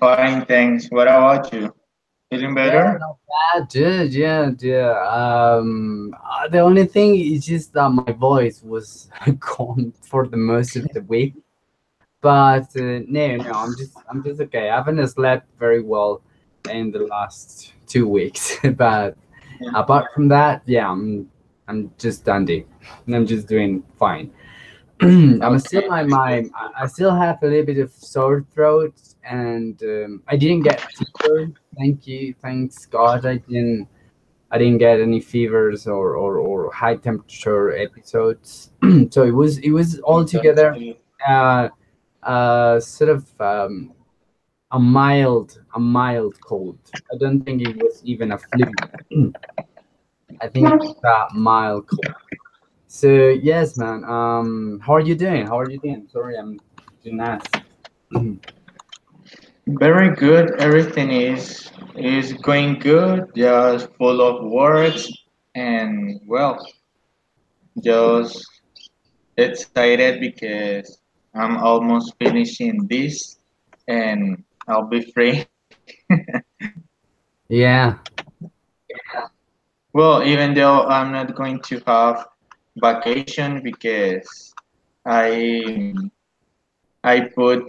Fine, thanks. What about you? Feeling Yeah, better? not bad, dude. Yeah. The only thing is just that my voice was gone for the most of the week. But no, I'm just okay. I haven't slept very well in the last 2 weeks, but Yeah. apart from that, yeah, I'm just dandy. I'm just doing fine. I'm still Okay. I still have a little bit of sore throat, and I didn't get fever. Thank you, thanks God, I didn't get any fevers or high temperature episodes. So it was That's altogether good. uh, sort of a mild cold. I don't think it was even a flu. I think it's a mild cold. So yes, man. How are you doing? How are you doing? Sorry, I'm didn't ask. Very good. Everything is going good. Just full of works and well, just excited because I'm almost finishing this and I'll be free. Yeah. Well, even though I'm not going to have vacation because I I put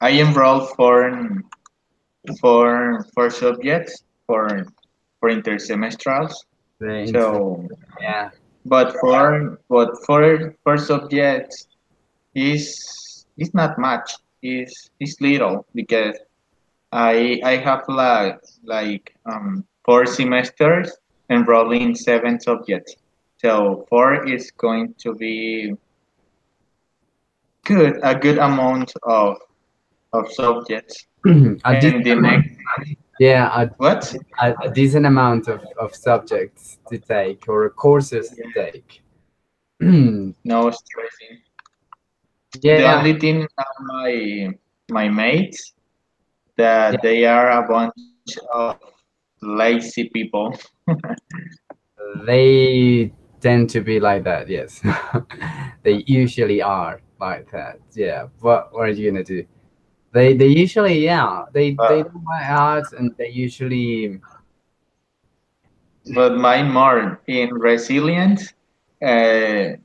I enrolled for subjects for intersemestrals. The interest. So, Yeah. but for subjects is not much. Is little because I have like 4 semesters enrolling 7 subjects. So four is going to be a good amount of subjects. A And decent the amount. next Yeah, what? a decent amount of subjects to take or courses to Yeah, take. Yeah. no stressing. The Yeah. only thing are my mates that they are a bunch of lazy people. They tend to be like that, yes. They usually are like that. Yeah. What are you gonna do? They usually, yeah, they But don't like arts, and they usually, but mine more in resilience. Uh,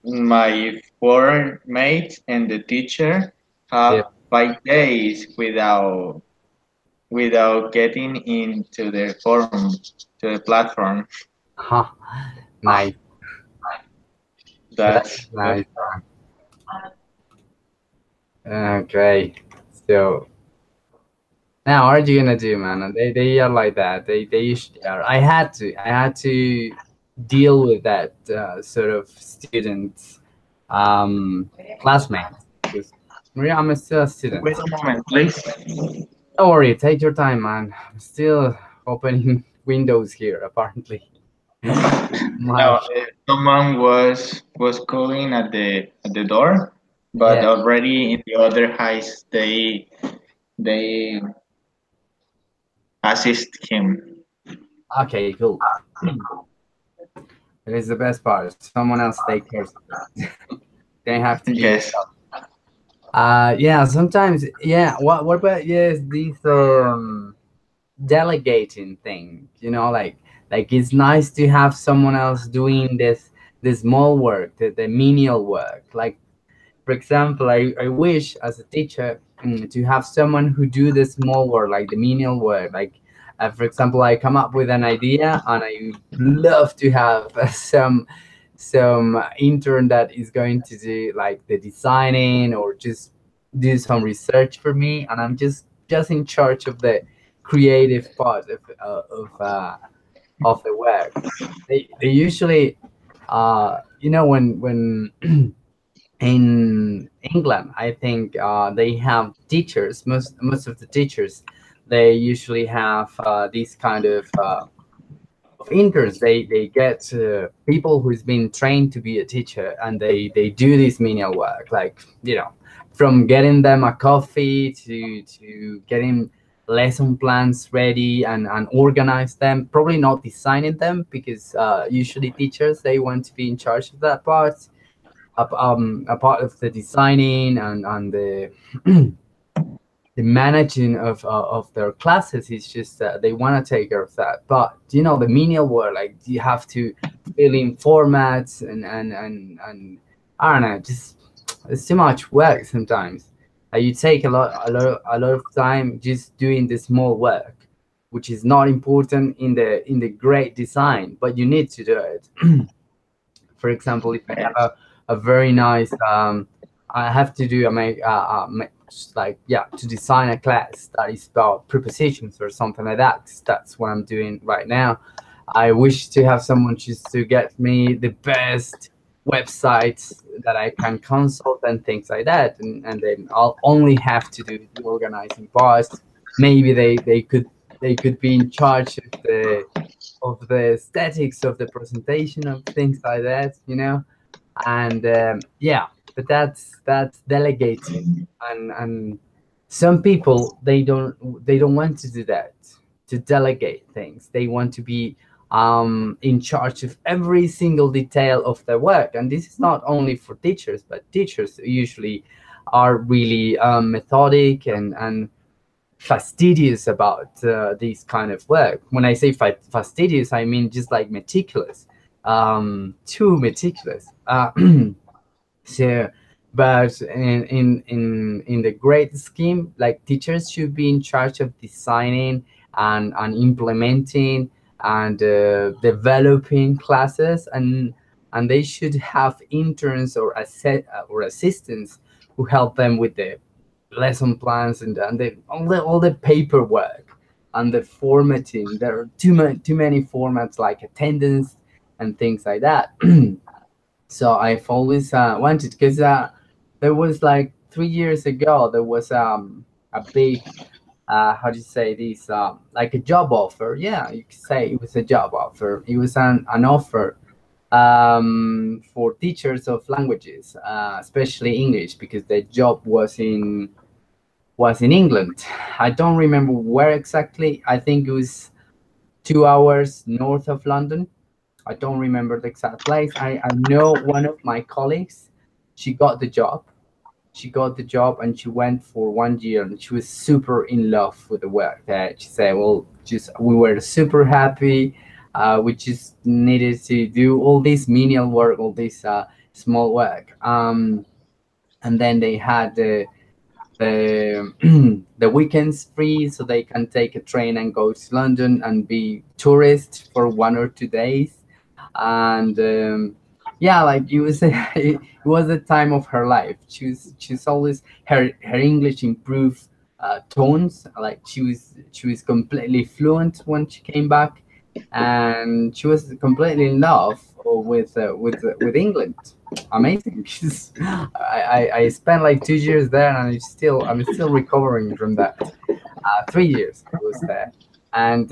my four mates and the teacher yeah. have 5 days without getting into the forum to the platform. Huh, nice. That's That's nice. Okay. So now, what are you gonna do, man? They are like that. They usually are. I had to deal with that sort of student classmates because Maria, I'm still a wait student. a moment, please. Don't worry, take your time, man. I'm still opening windows here, apparently. No, My someone was calling at the door, but yeah. already in the other house they assist him. Okay, cool. It is the best part. Someone else take care of it. They have to be Yes. yourself. Yeah, sometimes, yeah. What about, yes, this delegating thing, like it's nice to have someone else doing this small work, the menial work. Like, for example, I wish as a teacher, to have someone who do the small work, like the menial work. Like, for example, I come up with an idea and I love to have some intern that is going to do like the designing or just do some research for me, and I'm just in charge of the creative part of the work. They usually, when in England, I think they have teachers. Most of the teachers, they usually have these kind of interns. They get people who's been trained to be a teacher, and they do this menial work, like, from getting them a coffee to getting lesson plans ready and organize them. Probably not designing them, because usually teachers, they want to be in charge of that part, a part of the designing and the the managing of their classes is just they want to take care of that. But you know, the menial work, like you have to fill in formats and I don't know, just it's too much work sometimes. You take a lot of time just doing the small work, which is not important in the great design, but you need to do it. For example, if I have Yes. a very nice I have to do a like, yeah, to design a class that is about prepositions or something like that. That's what I'm doing right now. I wish to have someone just to get me the best websites that I can consult and things like that, and then I'll only have to do the organizing parts. Maybe they could be in charge of the aesthetics of the presentation of things like that, you know. And yeah, but that's delegating, and some people they don't want to do that, to delegate things. They want to be in charge of every single detail of their work, and this is not only for teachers, but teachers usually are really methodic and fastidious about this kind of work. When I say fastidious, I mean just like meticulous, too meticulous. So, but in the great scheme, like teachers should be in charge of designing and implementing and developing classes, and they should have interns or or assistants who help them with the lesson plans and all the paperwork and the formatting. There are too many formats like attendance and things like that. So I've always wanted, because there was like 3 years ago there was a big how do you say this, like a job offer. Yeah, you could say it was a job offer. It was an offer for teachers of languages, especially English, because the job was in England. I don't remember where exactly. I think it was 2 hours north of London. I don't remember the exact place. I know one of my colleagues, she got the job. She got the job and she went for 1 year and she was super in love with the work. She said, well, just we were super happy. We just needed to do all this menial work, all this small work. And then they had the the weekends free, so they can take a train and go to London and be tourists for 1 or 2 days. And yeah, like it was it was the time of her life. She's always her English improved tones. Like she was completely fluent when she came back, and she was completely in love with England. Amazing. I spent like 2 years there, and I'm still recovering from that. 3 years I was there, and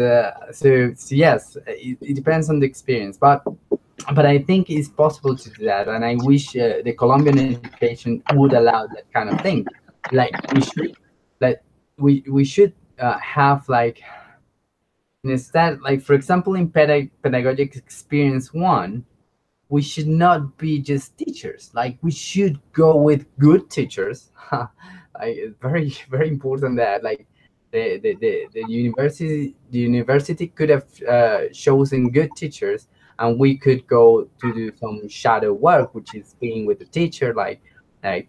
so yes, it depends on the experience, but I think it's possible to do that, and I wish the Colombian education would allow that kind of thing. Like like we should have like instead, like for example, in pedagogic experience one, we should not be just teachers. Like we should go with good teachers. Like it's very very important that like the university could have chosen good teachers, and we could go to do some shadow work, which is being with the teacher, like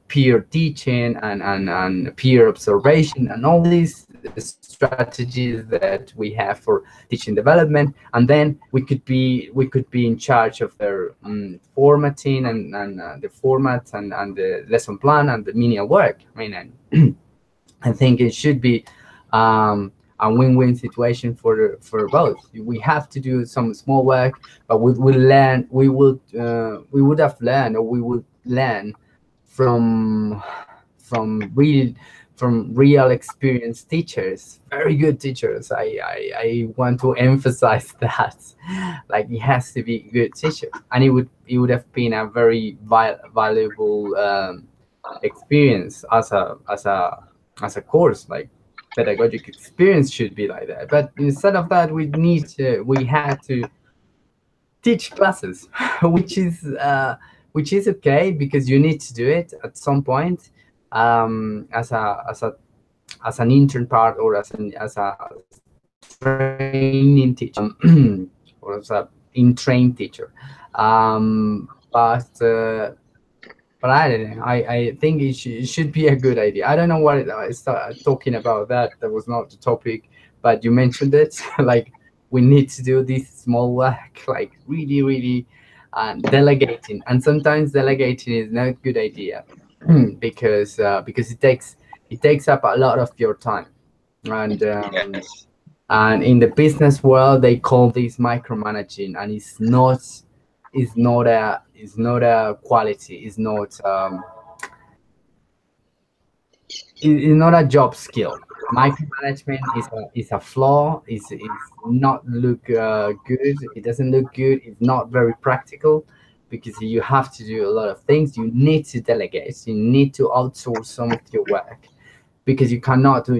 peer teaching and peer observation and all these strategies that we have for teaching development. And then we could be in charge of their formatting and the formats and the lesson plan and the menial work. I mean, and I think it should be a win-win situation for both. We have to do some small work, but we would have learned, or we would learn from from real from real experienced teachers, very good teachers. I want to emphasize that, like it has to be good teacher, and it would have been a very valuable experience as a course. Like pedagogic experience should be like that, but instead of that we had to teach classes, which is okay because you need to do it at some point, as a as an intern part, or as a training teacher, or as a in trained teacher. But but I don't know. I think it should be a good idea. I don't know what I started talking about that. That was not the topic, but you mentioned it. Like, we need to do this small work, like really, really, delegating. And sometimes delegating is not a good idea because it takes up a lot of your time. And Yes. and in the business world, they call this micromanaging, and it's not a quality. It's not a job skill. Micromanagement is a flaw. Is not look good. It doesn't look good. It's not very practical because you have to do a lot of things. You need to delegate. You need to outsource some of your work because you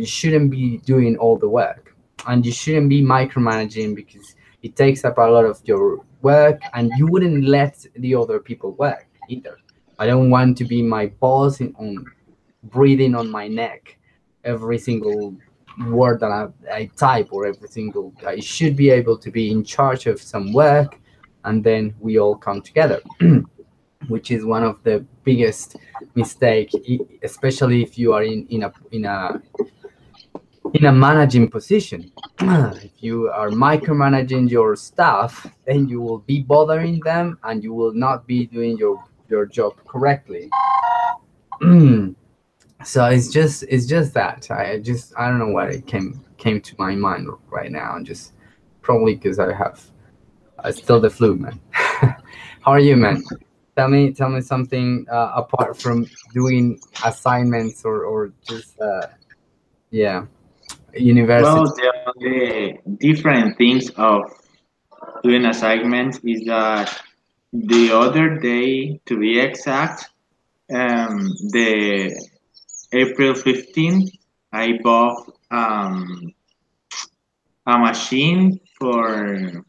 shouldn't be doing all the work, and you shouldn't be micromanaging because it takes up a lot of your work, and you wouldn't let the other people work either. I don't want to be my boss on breathing on my neck every single word that I type, or every single. I should be able to be in charge of some work, and then we all come together, which is one of the biggest mistake, especially if you are in a managing position. If you are micromanaging your staff, then you will be bothering them, and you will not be doing your job correctly. So it's just that I don't know why it came to my mind right now, and just probably because I still the flu, man. How are you, man? Tell me something apart from doing assignments, or just yeah, Well, university. the only different things of doing assignments is that the other day, to be exact, the April 15th, I bought a machine for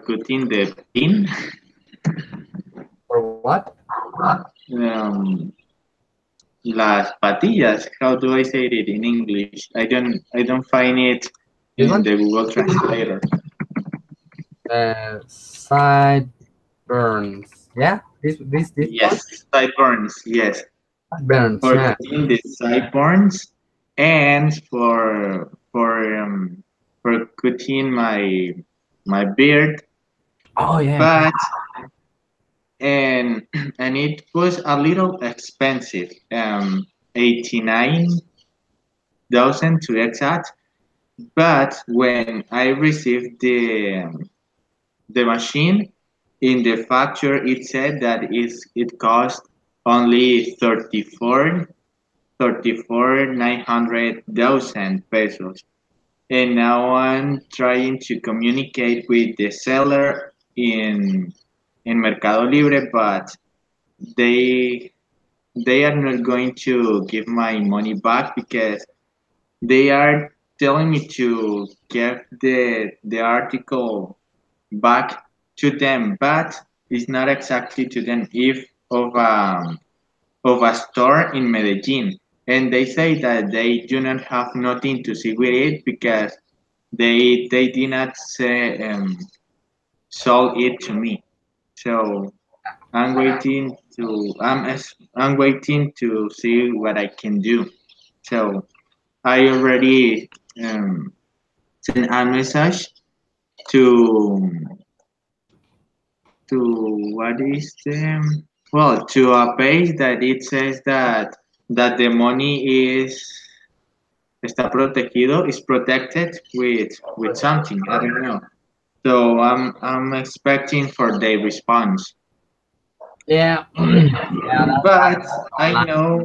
cutting the pin. Or what? Um, las patillas. How do I say it in English? I don't find it This in one? the Google Translator. Sideburns. Yeah, this part. Yes, sideburns. Yes, Burns. for Yeah. cutting the sideburns and for cutting my beard, Oh yeah. but and and it was a little expensive. 89,000 to exact. But when I received the machine in the factory, it said that it cost only 900,000 pesos. And now I'm trying to communicate with the seller in Mercado Libre, but they they are not going to give my money back because they are telling me to give the article back to them, but it's not exactly to them. If of a store in Medellin, and they say that they do not have nothing to see with it because they did not say, sold it to me. So I'm waiting to see what I can do. So I already sent a message to to what is the well, to a page that it says that the money está protegido, is protected with something. I don't know. So I'm expecting for their response. Yeah. Yeah. But I Online. know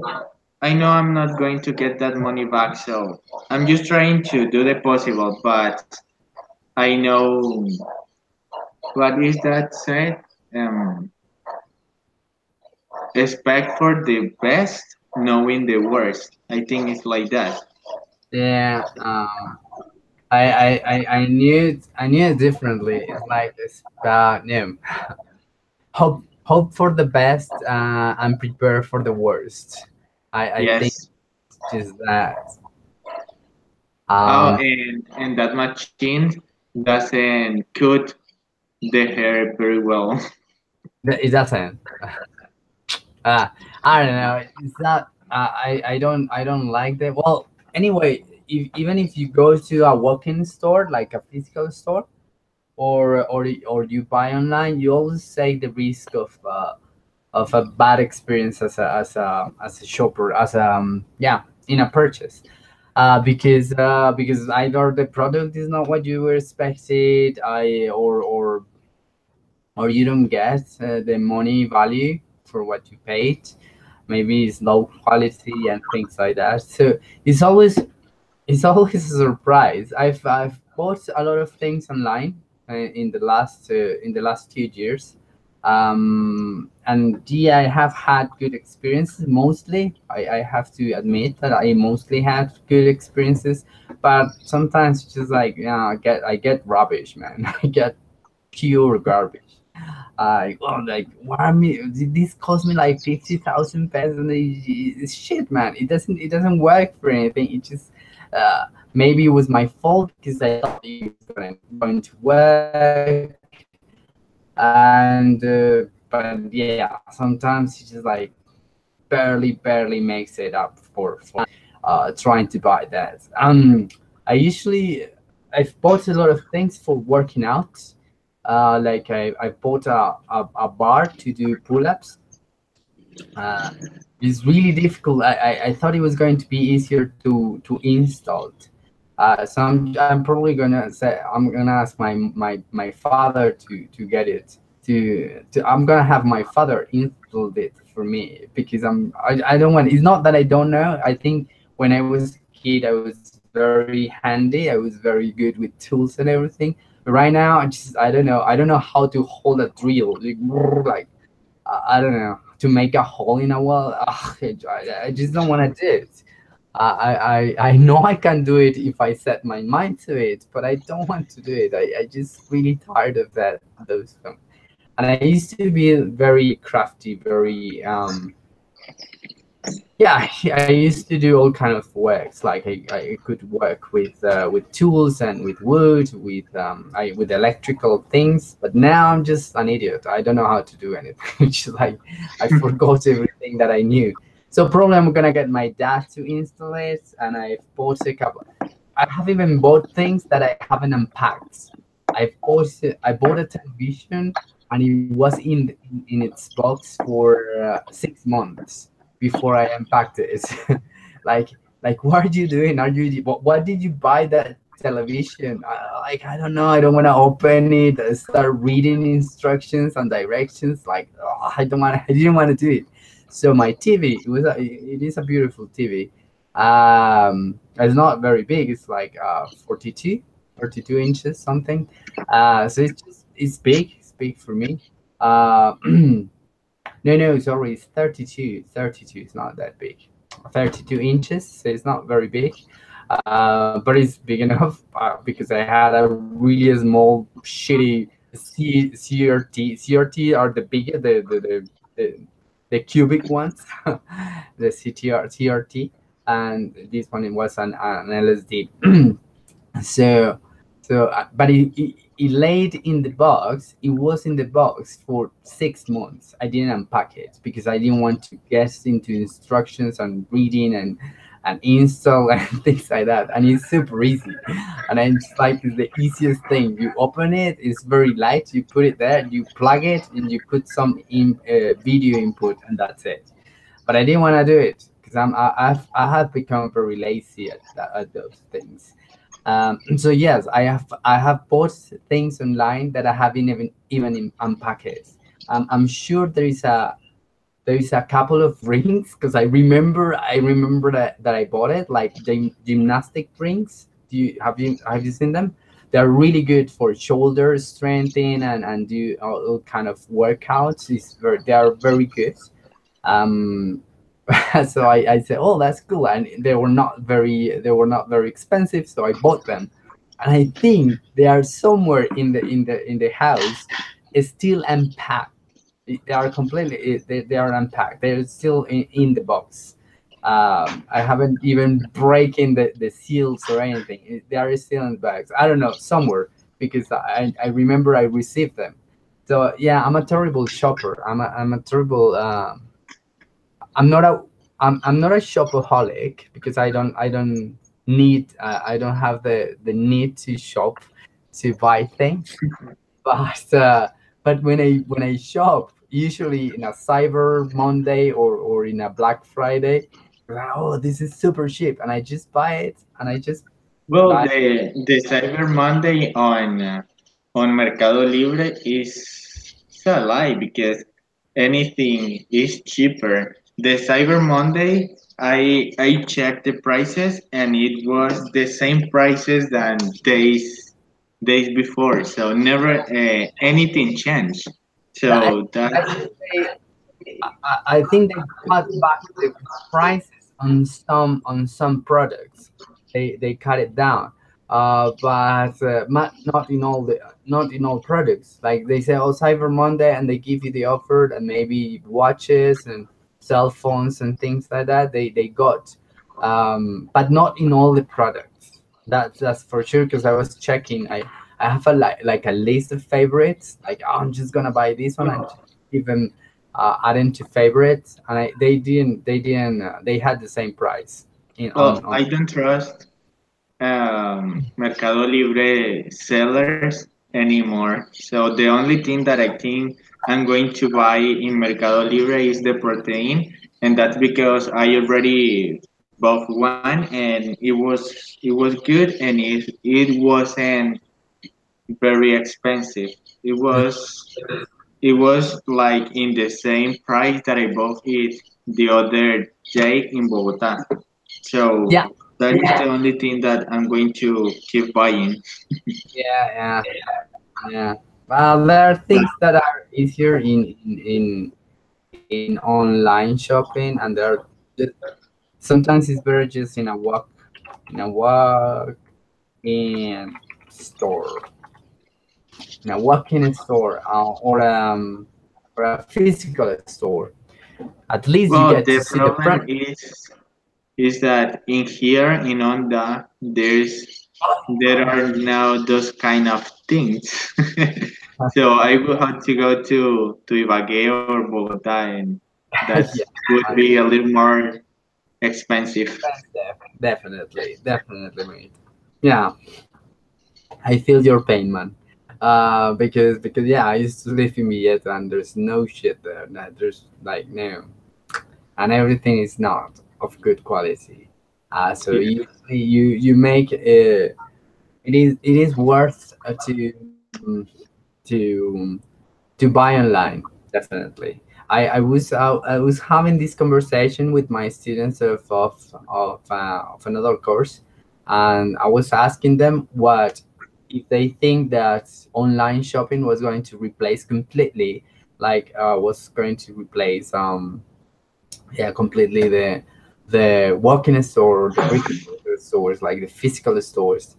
I know I'm not going to get that money back, so I'm just trying to do the possible, but I know what is that said? Um, expect for the best, knowing the worst. I think it's like that. Yeah. I knew it differently. It's like it's about hope for the best, and prepare for the worst. I think Yes, it's just that. Oh, Um, and that machine doesn't cut the hair very well. it doesn't. Uh, I don't know. It's not. I don't like that. Well, anyway, even if you go to a walk-in store, like a physical store, or you buy online, you always take the risk of a bad experience as a shopper, as yeah, in a purchase. Because either the product is not what you were expected, or you don't get the money value for what you paid. Maybe it's low quality and things like that. So it's always it's always a surprise. I've bought a lot of things online in the last 2 years, and yeah, I have had good experiences. Mostly, I have to admit that I mostly had good experiences, but sometimes it's just like, yeah, I get rubbish, man. I get pure garbage. Well, like, why me? This cost me like 50,000 pesos, and it's shit, man. It doesn't work for anything. It just maybe it was my fault because I thought it was going to work, and but yeah, sometimes it just like barely makes it up for trying to buy that. I usually I've bought a lot of things for working out. Like I bought a bar to do pull-ups. uh, it's really difficult. I thought it was going to be easier to install. So I'm probably gonna say I'm gonna ask my father to get it. I'm gonna have my father install it for me because I don't want. It's not that I don't know. I think when I was a kid I was very handy. I was very good with tools and everything. But right now I don't know how to hold a drill like I don't know, to make a hole in a wall. Ugh, I just don't want to do it. I know I can do it if I set my mind to it, but I don't want to do it. I just really tired of those things. And I used to be very crafty, very yeah. I used to do all kind of works. Like I could work with tools and with wood, with electrical things. But now I'm just an idiot. I don't know how to do anything. It's just like I forgot everything that I knew. So probably I'm gonna get my dad to install it, and I've bought a couple. I have even bought things that I haven't unpacked. I bought a television, and it was in its box for 6 months before I unpacked it. like what are you doing? What did you buy that television? I don't know. I don't want to open it. I start reading instructions and directions. Like, oh, I don't want. I didn't want to do it. So my TV, it is a beautiful TV. It's not very big. It's like 42 inches something. So it's big. It's big for me. No, no, sorry, it's 32. 32 is not that big. 32 inches, so it's not very big. But it's big enough because I had a really small, shitty CRT. CRT are the bigger, the, the cubic ones, the CRT, and this one was an LSD. So but it laid in the box. It was in the box for 6 months. I didn't unpack it because I didn't want to guess into instructions and reading and install and things like that. And it's super easy, and I just like it's the easiest thing. You open it, it's very light, you put it there, you plug it, and you put some video input, and that's it. But I didn't want to do it because I have become very lazy at those things. So yes, I have bought things online that I haven't even unpacked. I'm sure there is a couple of rings because I remember that I bought it, like gymnastic rings. Have you seen them? They're really good for shoulder strengthening and do all kind of workouts. They are very good. Um, so I said, oh, that's cool, and they were not very expensive, so I bought them, and I think they are somewhere in the house, still unpacked. They are completely they are unpacked. They're still in the box. I haven't even breaking the seals or anything. They are still in bags. I don't know, somewhere, because I remember I received them. So yeah, I'm a terrible shopper. I'm a terrible. I'm not a I'm not a shopaholic because I don't need I don't have the need to shop to buy things. But when I shop, usually in a Cyber Monday or in a Black Friday, like, oh, this is super cheap, and I just buy it, and I just Well, buy. the Cyber Monday on Mercado Libre is a lie because anything is cheaper. The Cyber Monday, I checked the prices and it was the same prices than days before. So never anything changed. Yeah, I, So I that think I think they cut back the prices on some products. They cut it down, but not in all products. Like they say, oh, Cyber Monday, and they give you the offer, and maybe watches and cell phones and things like that. They got, but not in all the products. That's for sure. Because I was checking. I have a like a list of favorites. Like, oh, I'm just gonna buy this one and just even add into favorites, and they had the same price in on. I don't trust Mercado Libre sellers anymore. So the only thing that I think I'm going to buy in Mercado Libre is the protein, and that's because I already bought one and it was good and it wasn't very expensive. It was it was like in the same price that I bought it the other day in Bogota. So Yeah, that is the only thing that I'm going to keep buying. yeah, yeah, yeah. Well, there are things that are easier in online shopping, and there are just, sometimes it's better just in a walk in store, in a walk-in store, or a physical store. At least you get Well, to the see the problem product. is that in here in Onda there are now those kind of things. So I will have to go to Ibagué or Bogota, and that Yeah, would be a little more expensive. definitely, definitely, mate. Yeah, I feel your pain, man. Because yeah, I used to live in Villeta, and there's no shit there. There's like no, and everything is not of good quality. So Yeah. you make it is worth to to buy online, definitely. I was having this conversation with my students of another course, and I was asking them what if they think that online shopping was going to replace completely, like was going to replace yeah, completely the walk-in store, the brick and mortar stores, like the physical stores.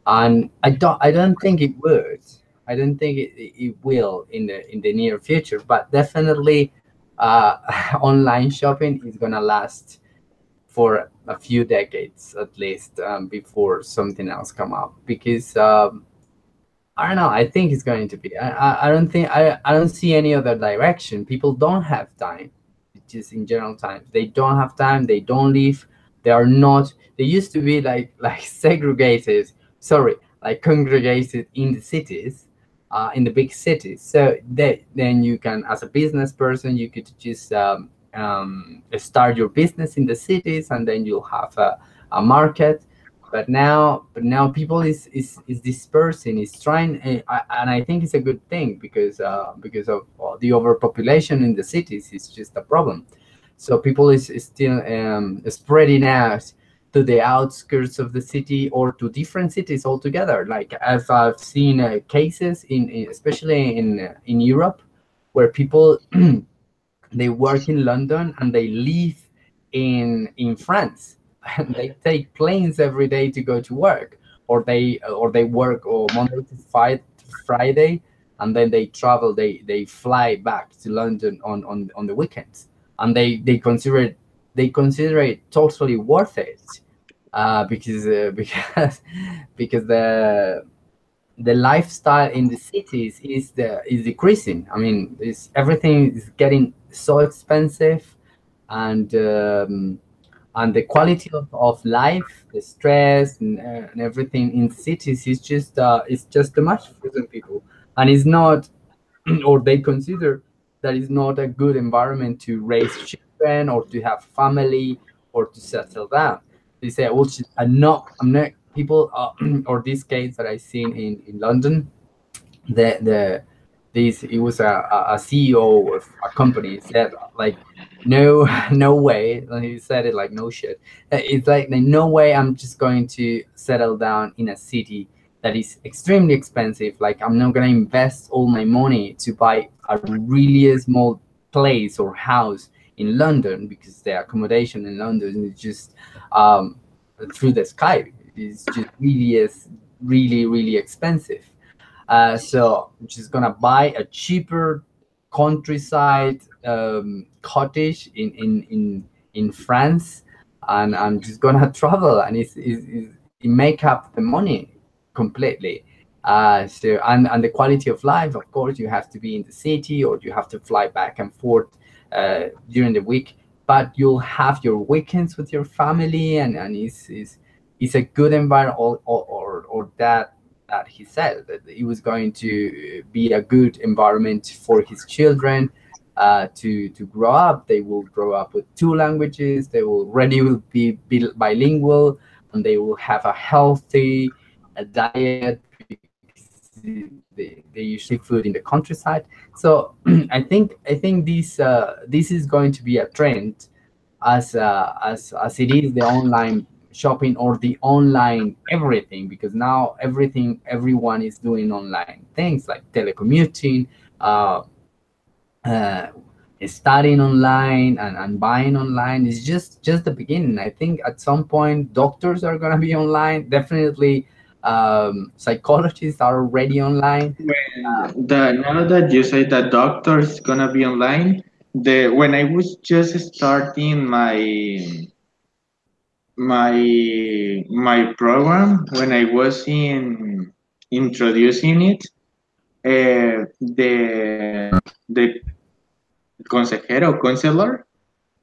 And I don't think it would. I don't think it will in the near future. But definitely, uh, online shopping is gonna last for a few decades at least, before something else come up, because I don't know. I think it's going to be. I don't think I don't see any other direction. People don't have time. Just in general times, they don't have time. They don't live. They are not. They used to be like segregated. Sorry, like congregated in the cities, in the big cities. So then you can, as a business person, you could just start your business in the cities, and then you'll have a market. But now people is dispersing, is trying, and I think it's a good thing, because of the overpopulation in the cities is just a problem. So people is still spreading out to the outskirts of the city or to different cities altogether. Like, as I've seen cases especially in Europe, where people they work in London and they live in France, and they take planes every day to go to work, or they work Monday to Friday, and then they fly back to London on the weekends, and they consider it. they consider it totally worth it, because because the lifestyle in the cities is decreasing. I mean, everything is getting so expensive, and the quality of life, the stress, and everything in cities is just too much for some people, and it's not, or they consider that is not a good environment to raise children or to have family or to settle down. They say, well, I'm not people, or this case that I seen in London, the this it was a CEO of a company said, like, no, no way. And he said it like no shit. It's like, no way I'm just going to settle down in a city that is extremely expensive. Like, I'm not gonna invest all my money to buy a really small place or house in London, because the accommodation in London is just um, through the sky. It's just really is really really expensive. So I'm just gonna buy a cheaper countryside cottage in France, and I'm just gonna travel, and it make up the money completely. So, and the quality of life, of course, you have to be in the city or you have to fly back and forth during the week, but you'll have your weekends with your family, and it's a good environment, or that he said that it was going to be a good environment for his children to grow up. They will grow up with two languages. They will already will be bilingual, and they will have a healthy diet, because they usually food in the countryside. So I think this is going to be a trend, as it is the online shopping or the online everything, because now everyone is doing online things like telecommuting, uh, uh, studying online, and buying online. Is just the beginning. I think at some point doctors are going to be online, definitely. Psychologists are already online. When the now that you say that doctor is gonna be online, the when I was just starting my program, when I was in introducing it, the consejero counselor,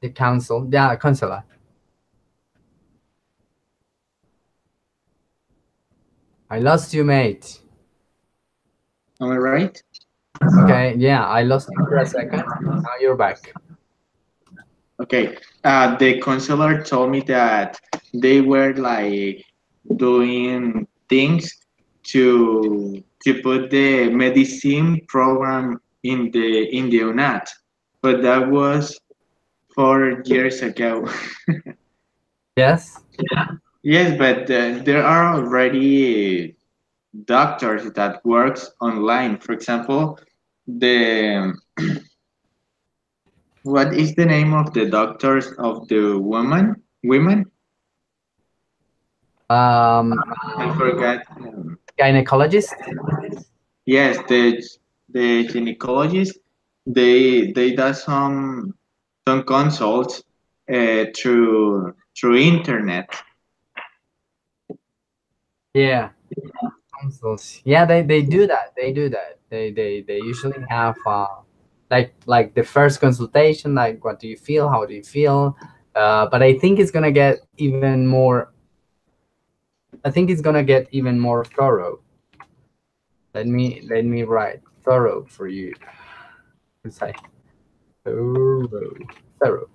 The council, yeah, counselor. I lost you, mate. am I right? Okay, yeah, I lost you for a second. Now you're back. Okay, the counselor told me that they were like doing things to put the medicine program in the UNAT, but that was 4 years ago. Yes. Yes, but there are already doctors that works online. For example, the what is the name of the doctors of the women? Um, I forgot. Gynecologist. Yes, the gynecologist. They do some consults through internet. Yeah, consuls. Yeah, they do that. They do that. They usually have like the first consultation, like what do you feel? How do you feel? But I think it's gonna get even more. I think it's gonna get even more thorough. Let me write thorough for you. Say thorough. Thorough.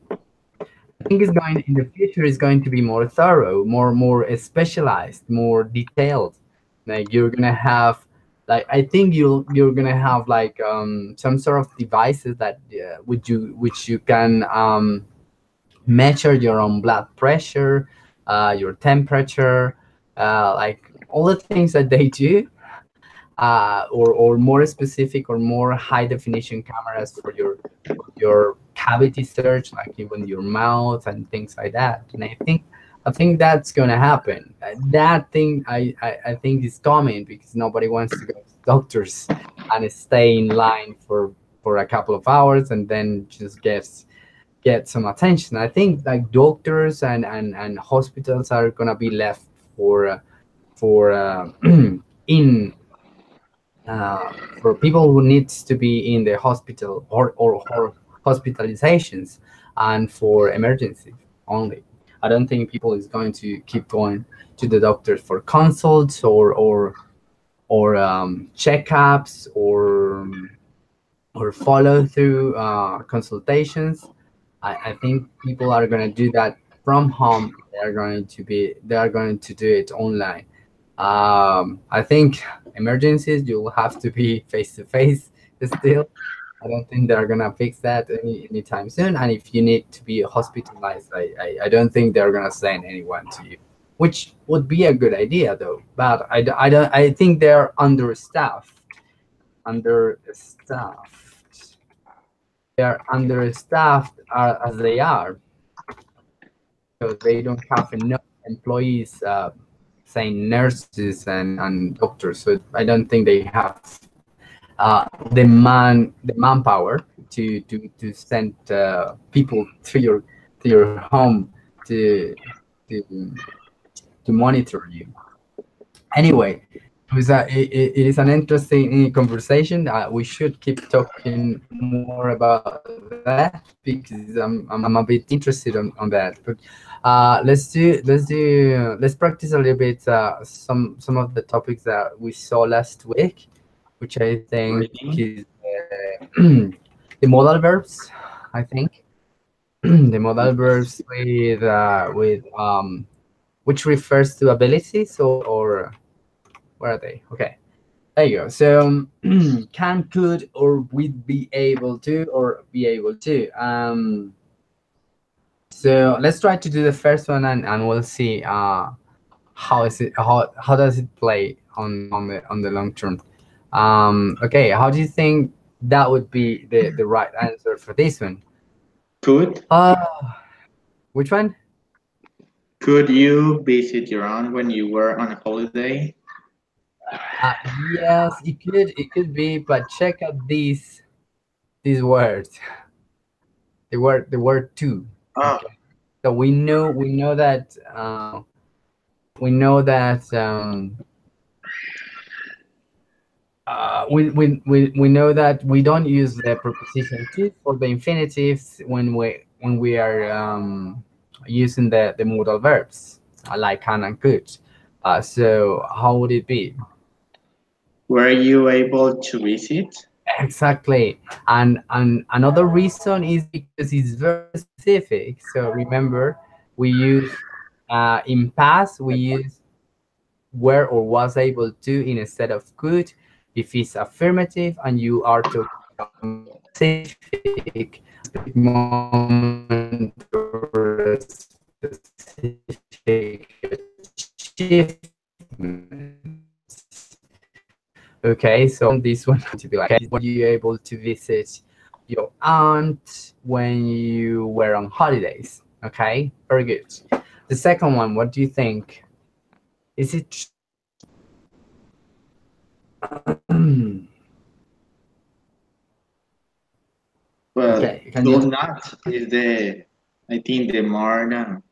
I think it's going in the future is going to be more thorough, more specialized, more detailed. Like you're gonna have, like I think you're gonna have like some sort of devices that which you can measure your own blood pressure, your temperature, like all the things that they do, or more specific or more high definition cameras for your cavity search, like even your mouth and things like that. And I think that's gonna happen. That thing I think is coming, because nobody wants to go to doctors and stay in line for a couple of hours and then just get some attention. I think like doctors and hospitals are gonna be left for in for people who needs to be in the hospital or hospitalizations and for emergency only. I don't think people is going to keep going to the doctors for consults or checkups or follow through consultations. I think people are going to do that from home. They are going to do it online. I think emergencies you'll have to be face to face still. I don't think they're gonna fix that anytime soon. And if you need to be hospitalized, I don't think they're gonna send anyone to you, which would be a good idea though. But I don't. I think they're understaffed. Understaffed. They are understaffed as they are because they don't have enough employees, saying nurses and doctors. So I don't think they have the manpower to send people to your home to to to monitor you. Anyway, it is an interesting conversation. We should keep talking more about that because I'm a bit interested on that. But let's practice a little bit some of the topics that we saw last week, which I think Really? is the modal verbs. I think the modal verbs with which refers to abilities or where are they? Okay, there you go. So can, could, or would be able to, or be able to. So let's try to do the first one and we'll see how does it play on the long term. Okay, how do you think that would be the right answer for this one? Could Uh, which one? could you visit your aunt when you were on a holiday? Yes, it could be, but check out these words. The word to. Oh, Okay, so we know that we know that we know that we don't use the preposition to for the infinitives when we are using the modal verbs like can and could. So how would it be? were you able to visit? Exactly. And another reason is because it's very specific. So remember, we use in past we use were or was able to instead of could if it's affirmative and you are talking about something specific, moment or a specific achievement. Okay, so this one to be like, were you able to visit your aunt when you were on holidays? Okay, very good. The second one, what do you think? Is it Well, okay? Can you could not is the, I think the more,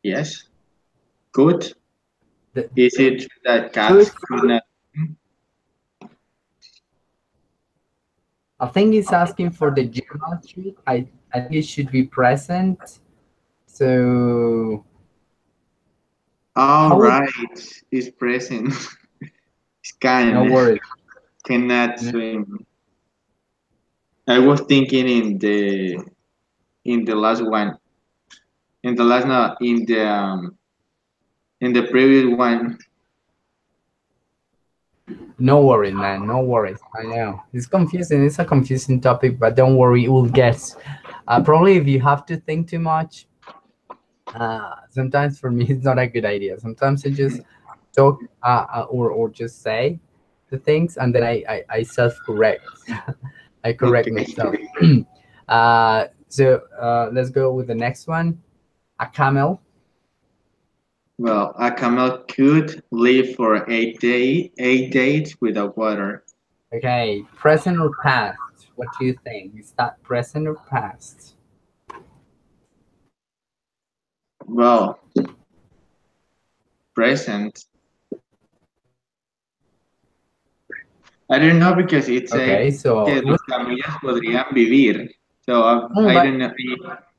yes, could. the, Is it that could? cats could not? I think it's asking for the German truth. I think it should be present. So All how would right, is present. It's no can worries. cannot swim. I was thinking in the last one, in the last no, in the previous one. No worries, man. No worries. I know it's confusing. It's a confusing topic, but don't worry, we'll guess. Probably if you have to think too much, sometimes for me it's not a good idea. Sometimes I just talk or just say the things, and then I self correct. I correct Okay. myself. Let's go with the next one. A camel. Well, a camel could live for 8 days without water. Okay, present or past? What do you think? Is that present or past? Well, present. I don't know because it Okay, said so que it los would, camellos podrían vivir. So I but don't know.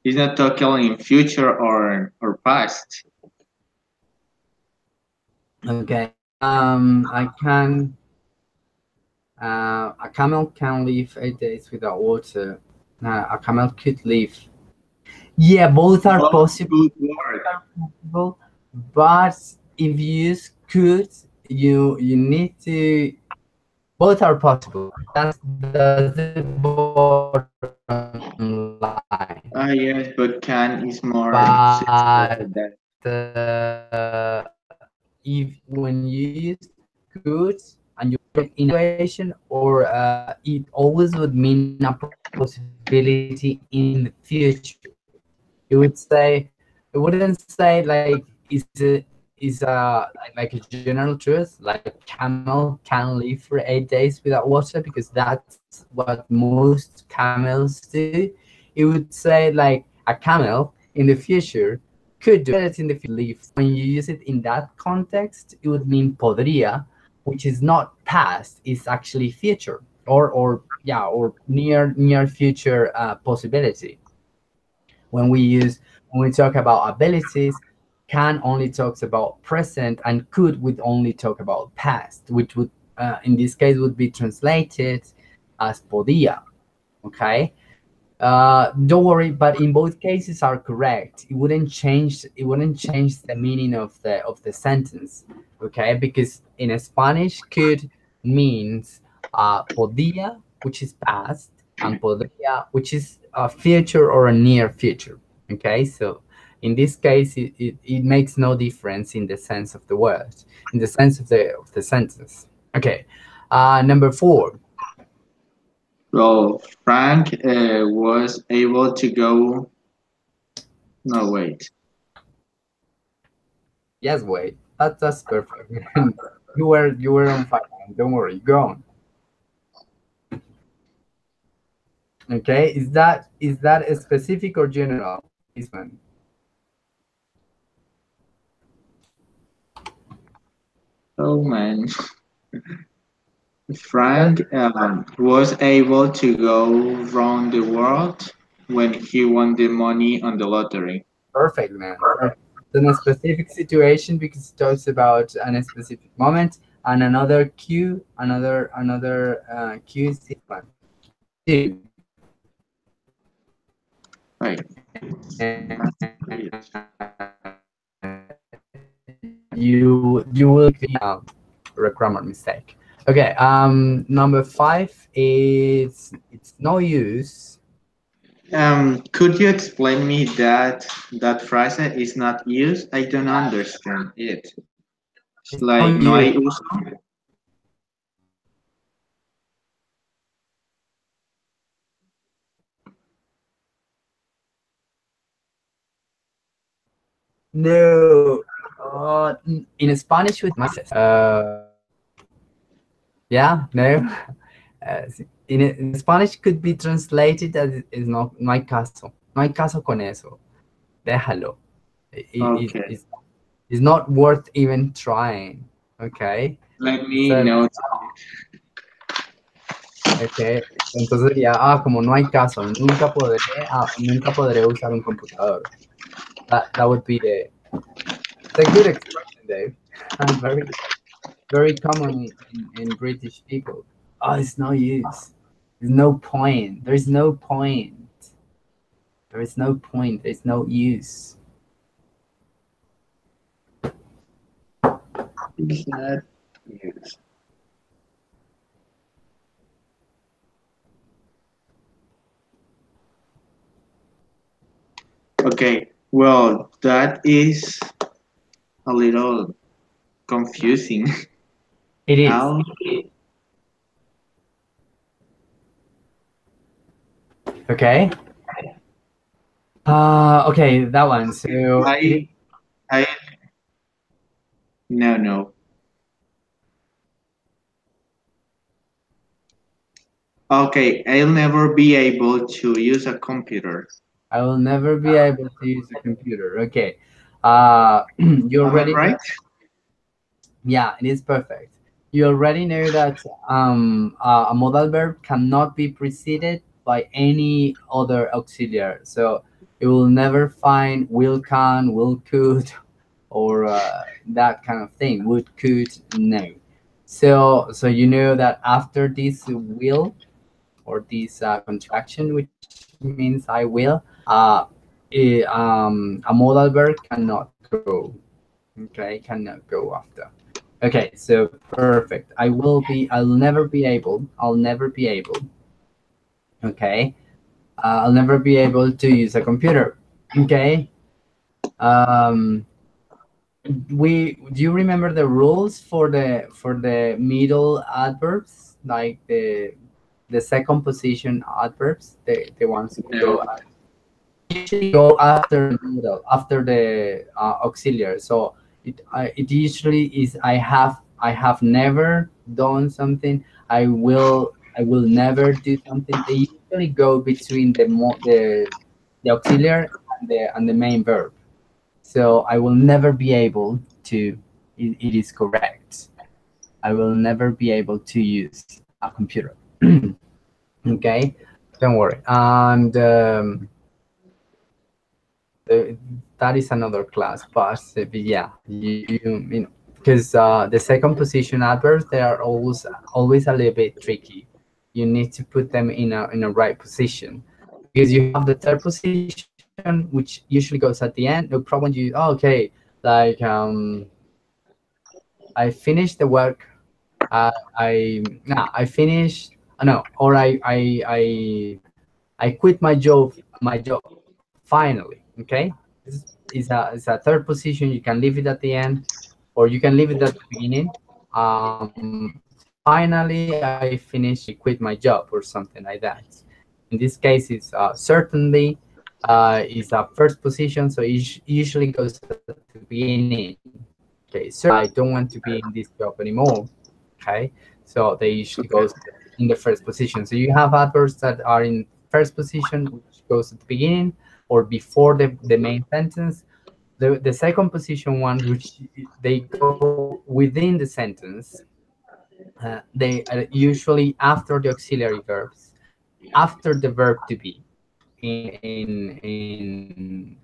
He's not talking in future or past. okay. I can. A camel can live 8 days without water. A camel could live. Yeah, both are Both possible. could work. Possible, but if you use could, you need to. Both are possible. That's the bottom line. Ah, yes, but can is more sensible But for that. if when you use could and you put in a situation, or it always would mean a possibility in the future. You would say, it wouldn't say like is like a general truth, like camel can live for 8 days without water, because that's what most camels do. It would say like a camel in the future could do it. Could live. When you use it in that context, it would mean podría, which is not past, is actually future, or yeah, or near future possibility. When we use, when we talk about abilities, can only talks about present, and could would only talk about past, which would in this case would be translated as podía. Okay, don't worry, but in both cases are correct. It wouldn't change the meaning of the sentence. Okay, because in Spanish could means podía, which is past, and podría, which is a future or a near future. Okay, so in this case it makes no difference in the sense of the word, in the sense of the sentence. Okay, number four. Well, Frank was able to go. No, wait. Yes, wait. That's perfect. You were on fire. Don't worry. Go on. Okay. Is that a specific or general? This one. Oh man. That Frank was able to go round the world when he won the money on the lottery. perfect, man. Perfect. It's in a specific situation because it talks about an specific moment, and another cue, another cue is this one. Two. Right. You will be or a grammar mistake. Okay. Number five is it's no use. Could you explain me that phrase is not used? I don't understand it. It's It's no like no use. hay uso. No. In Spanish with yeah, no. In Spanish could be translated as is no hay caso. No hay caso con eso. Déjalo. Okay. It's not worth even trying. Okay. Let me So, note. okay. Entonces sería, como no hay caso, nunca podré usar un computador. That would be the good expression, Dave. Very common in British people. Oh, it's no use. There's no point. There's no point. There is no point. There's no use. It's not used. Okay. Well, that is a little confusing. It is. How? Okay. Okay, that one. So it is. I I no no. Okay, I'll never be able to use a computer. I will never be able to use a computer. Okay. You Am I already know. right? Yeah, it is perfect. You already know that a modal verb cannot be preceded by any other auxiliary. So you will never find will can, will could, or that kind of thing. Would, could, no. So you know that after this will or this contraction, which means I will, a modal verb cannot go. Okay, cannot go after. Okay, so perfect. I'll never be able. I'll never be able. Okay, I'll never be able to use a computer. Okay. Um, we do you remember the rules for the middle adverbs, like the second position adverbs, the ones who go No. usually go after the middle, after the auxiliary. So it usually is I have never done something. I will never do something. They usually go between the auxiliary and the main verb. So I will never be able to. It is correct. I will never be able to use a computer. Okay, don't worry. And uh, that is another class, but yeah, you know, because the second position adverbs, they are always a little bit tricky. You need to put them in a right position, because you have the third position, which usually goes at the end. No problem. Okay, like I finished the work. I finished. No, or I quit my job finally. Okay, is a third position. You can leave it at the end, or you can leave it at the beginning. Finally, I finished. I quit my job, or something like that. In this case, it's certainly is a first position, so it usually goes at the beginning. Okay, certainly I don't want to be in this job anymore. Okay, so they usually Okay. goes in the first position. So you have adverbs that are in first position, which goes at the beginning or before the main sentence. The second position ones, which they go within the sentence, they are usually after the auxiliary verbs, after the verb to be in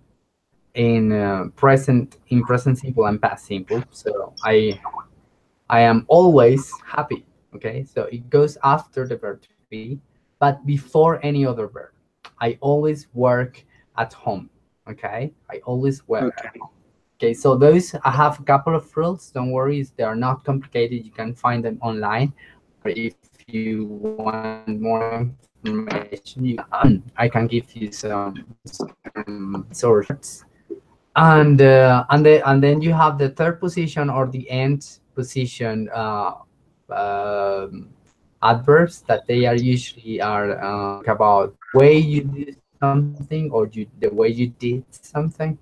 present simple and past simple. So I am always happy. Okay, so it goes after the verb to be, but before any other verb. I always work at home. Okay, I always work at Okay. home. Okay, so those I have a couple of rules. Don't worry, they are not complicated. You can find them online. Or if you want more information, I can give you some sources. And then you have the third position or the end position um, adverbs that they are usually are about the way you do something or the way you did something.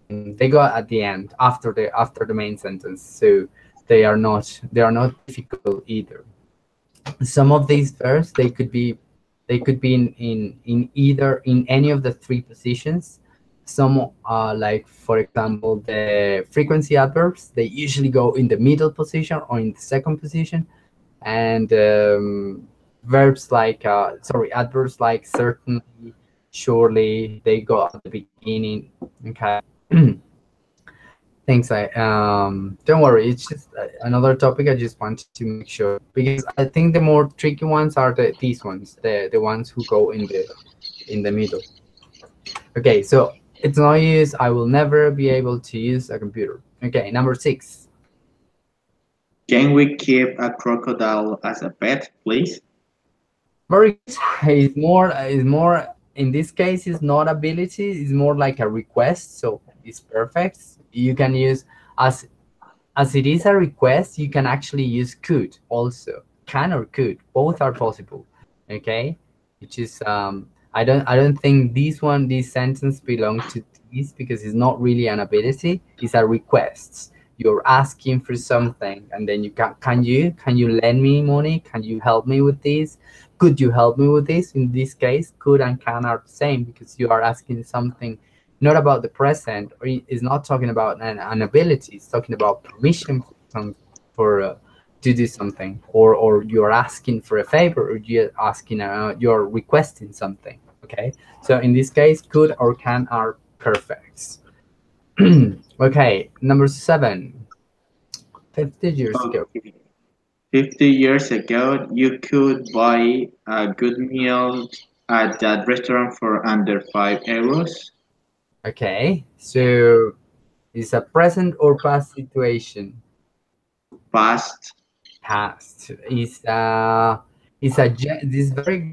They go at the end after the main sentence, so they are not difficult either. Some of these verbs they could be in any of the three positions. Some like for example the frequency adverbs, they usually go in the middle position or in the second position. And adverbs like certainly, surely, they go at the beginning. Okay. Thanks. I don't worry. It's just another topic. I just wanted to make sure, because I think the more tricky ones are these ones, the ones who go in the middle. Okay, so it's no use. I will never be able to use a computer. Okay, number 6. Can we keep a crocodile as a pet, please? Very good. Is more in this case is not ability. It's more like a request. So it's perfect. You can use as it is a request, you can actually use could also. Can or could, both are possible. Okay, which is I don't think this sentence belong to this, because it's not really an ability. It's a request. You're asking for something, and then you can you lend me money? Can you help me with this? could you help me with this? In this case, could and can are the same because you are asking something not about the present, or is not talking about an ability. It's talking about permission for for to do something, or you're asking for a favor, or you're asking you're requesting something. Okay, so in this case, could or can are perfect. Okay, number 7. 50 years ago. Okay. 50 years ago, you could buy a good meal at that restaurant for under €5. Okay, so it's a present or past situation. Past. Past this is very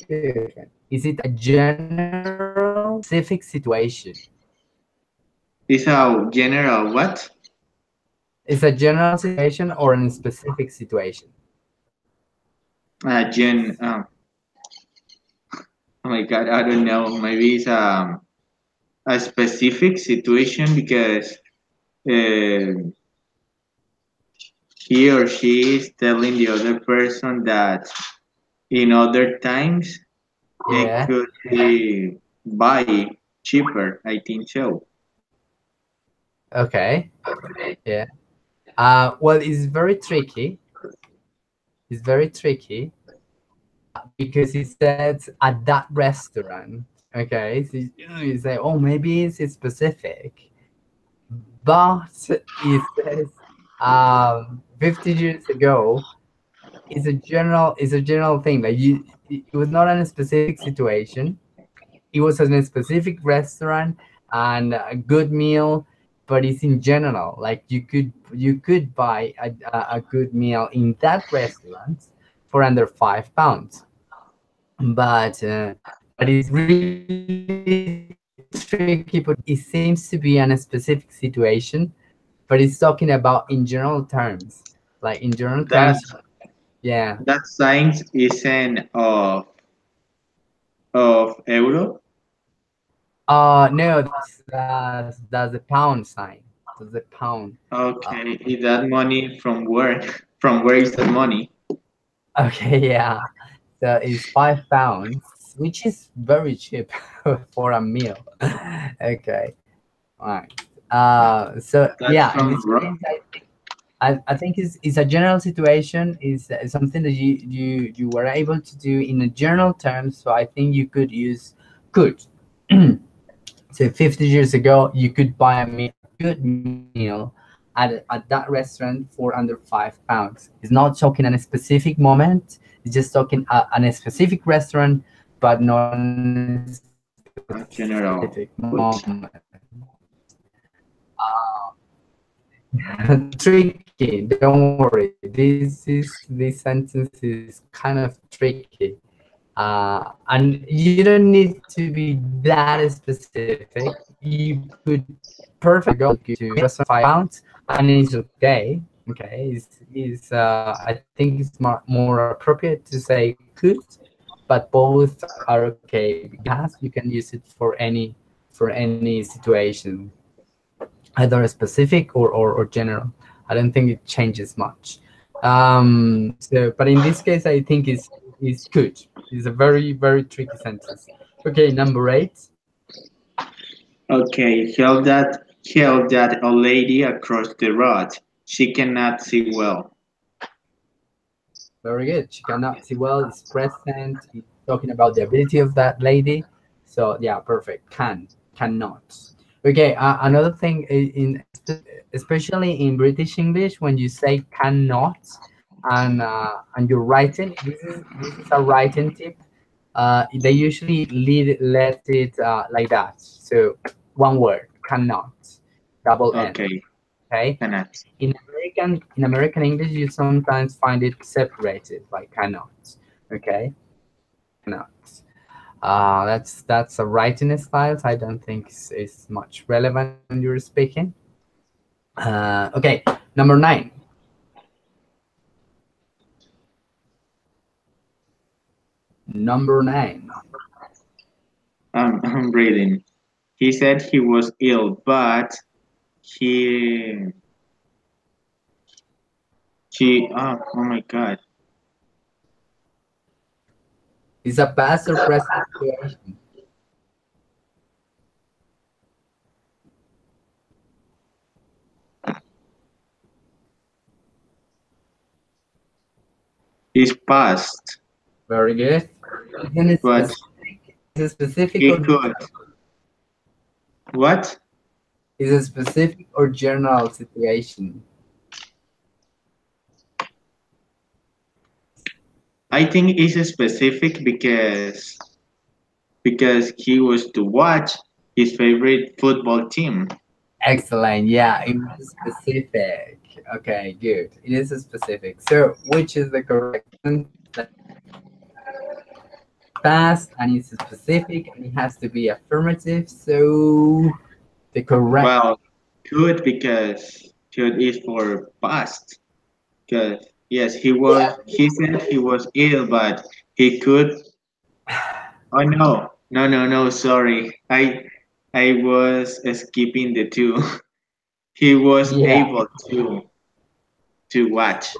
good. Is it a general or a specific situation? Is a general what? It's a general situation or a specific situation? Gen. Oh my God, I don't know. Maybe it's a specific situation because uh, he or she is telling the other person that in other times it Yeah. could be buy cheaper. I think so. Okay. Yeah. Well, it's very tricky. It's very tricky because it says at that restaurant. Okay, so you say, oh, maybe it's specific, but it says 50 years ago. It's a general thing. Like it was not in a specific situation. It was in a specific restaurant and a good meal, but it's in general. Like you could buy a good meal in that restaurant for under £5, but it's really tricky. But it seems to be in a specific situation, but it's talking about in general terms. Like in general That terms, yeah. that science isn't of euro. No, that's the pound sign. That's the pound. Uh, Okay, is that money from where? From where is that money? okay, yeah. So it's £5, which is very cheap for a meal. Okay, all right. So That's yeah, in from this case, I think it's a general situation. Is something that you were able to do in a general terms. So I think you could use could. So 50 years ago, you could buy a good meal at that restaurant for under £5. It's not talking on a specific moment. It's just talking on a specific restaurant, but not on a specific moment. general. Tricky. Don't worry. This sentence is kind of tricky. And you don't need to be that specific. You could perfectly go to restaurant £5 and it's okay. Okay, is I think it's more appropriate to say could, but both are okay because you can use it for any situation, either specific or general. I don't think it changes much. So, but in this case, I think it's good. It's a very tricky sentence. Okay, number 8. Okay, held that a lady across the road. She cannot see well. Very good. She cannot see well. It's present. It's talking about the ability of that lady. So yeah, perfect. Cannot. Okay. Another thing especially in British English, when you say cannot, and you're writing, this is a writing tip. They usually let it like that. So one word, cannot, double N. Okay, Okay. cannot. In American English, you sometimes find it separated, like cannot. Okay, cannot. That's a writing style. So I don't think it's much relevant when you're speaking. Okay, number 9. Number 9. I'm reading. He said he was ill, but he oh my God. It's a past or present situation. His past, Very good. Isn't it but specific? Is it specific he or could. What? is it specific or general situation? I think it's specific because he was to watch his favorite football team. Excellent. Yeah, it was specific. Okay, good. It is a specific. So, which is the correct sentence? That past and it's specific and it has to be affirmative. So, the correct. Well, could because could is for past. Because yes, Yeah. he said he was ill, but he could. Oh no, no, no, no. Sorry, I was skipping the two. He was Yeah. able to watch.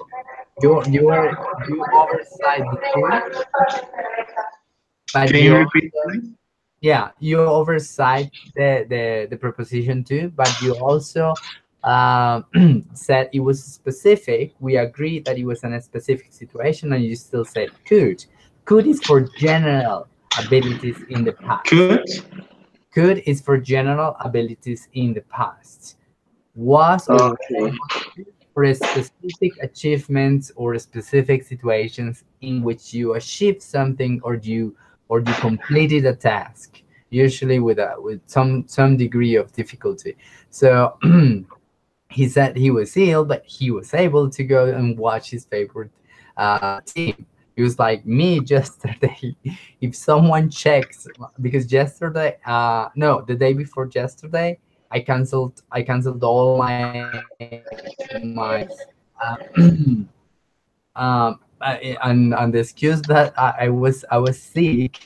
You oversight the two, but Can you you repeat, also please? yeah you oversight the preposition too, but you also said it was specific. We agreed that it was in a specific situation, and you still said could is for general abilities in the past. Could? Could is for general abilities in the past. Was or were Okay. able to for a specific achievements or specific situations in which you achieved something or you completed a task, usually with some degree of difficulty. So he said he was ill, but he was able to go and watch his favorite team. He was like me yesterday. If someone checks, because yesterday, no, the day before yesterday, I canceled all my and the excuse that I was sick,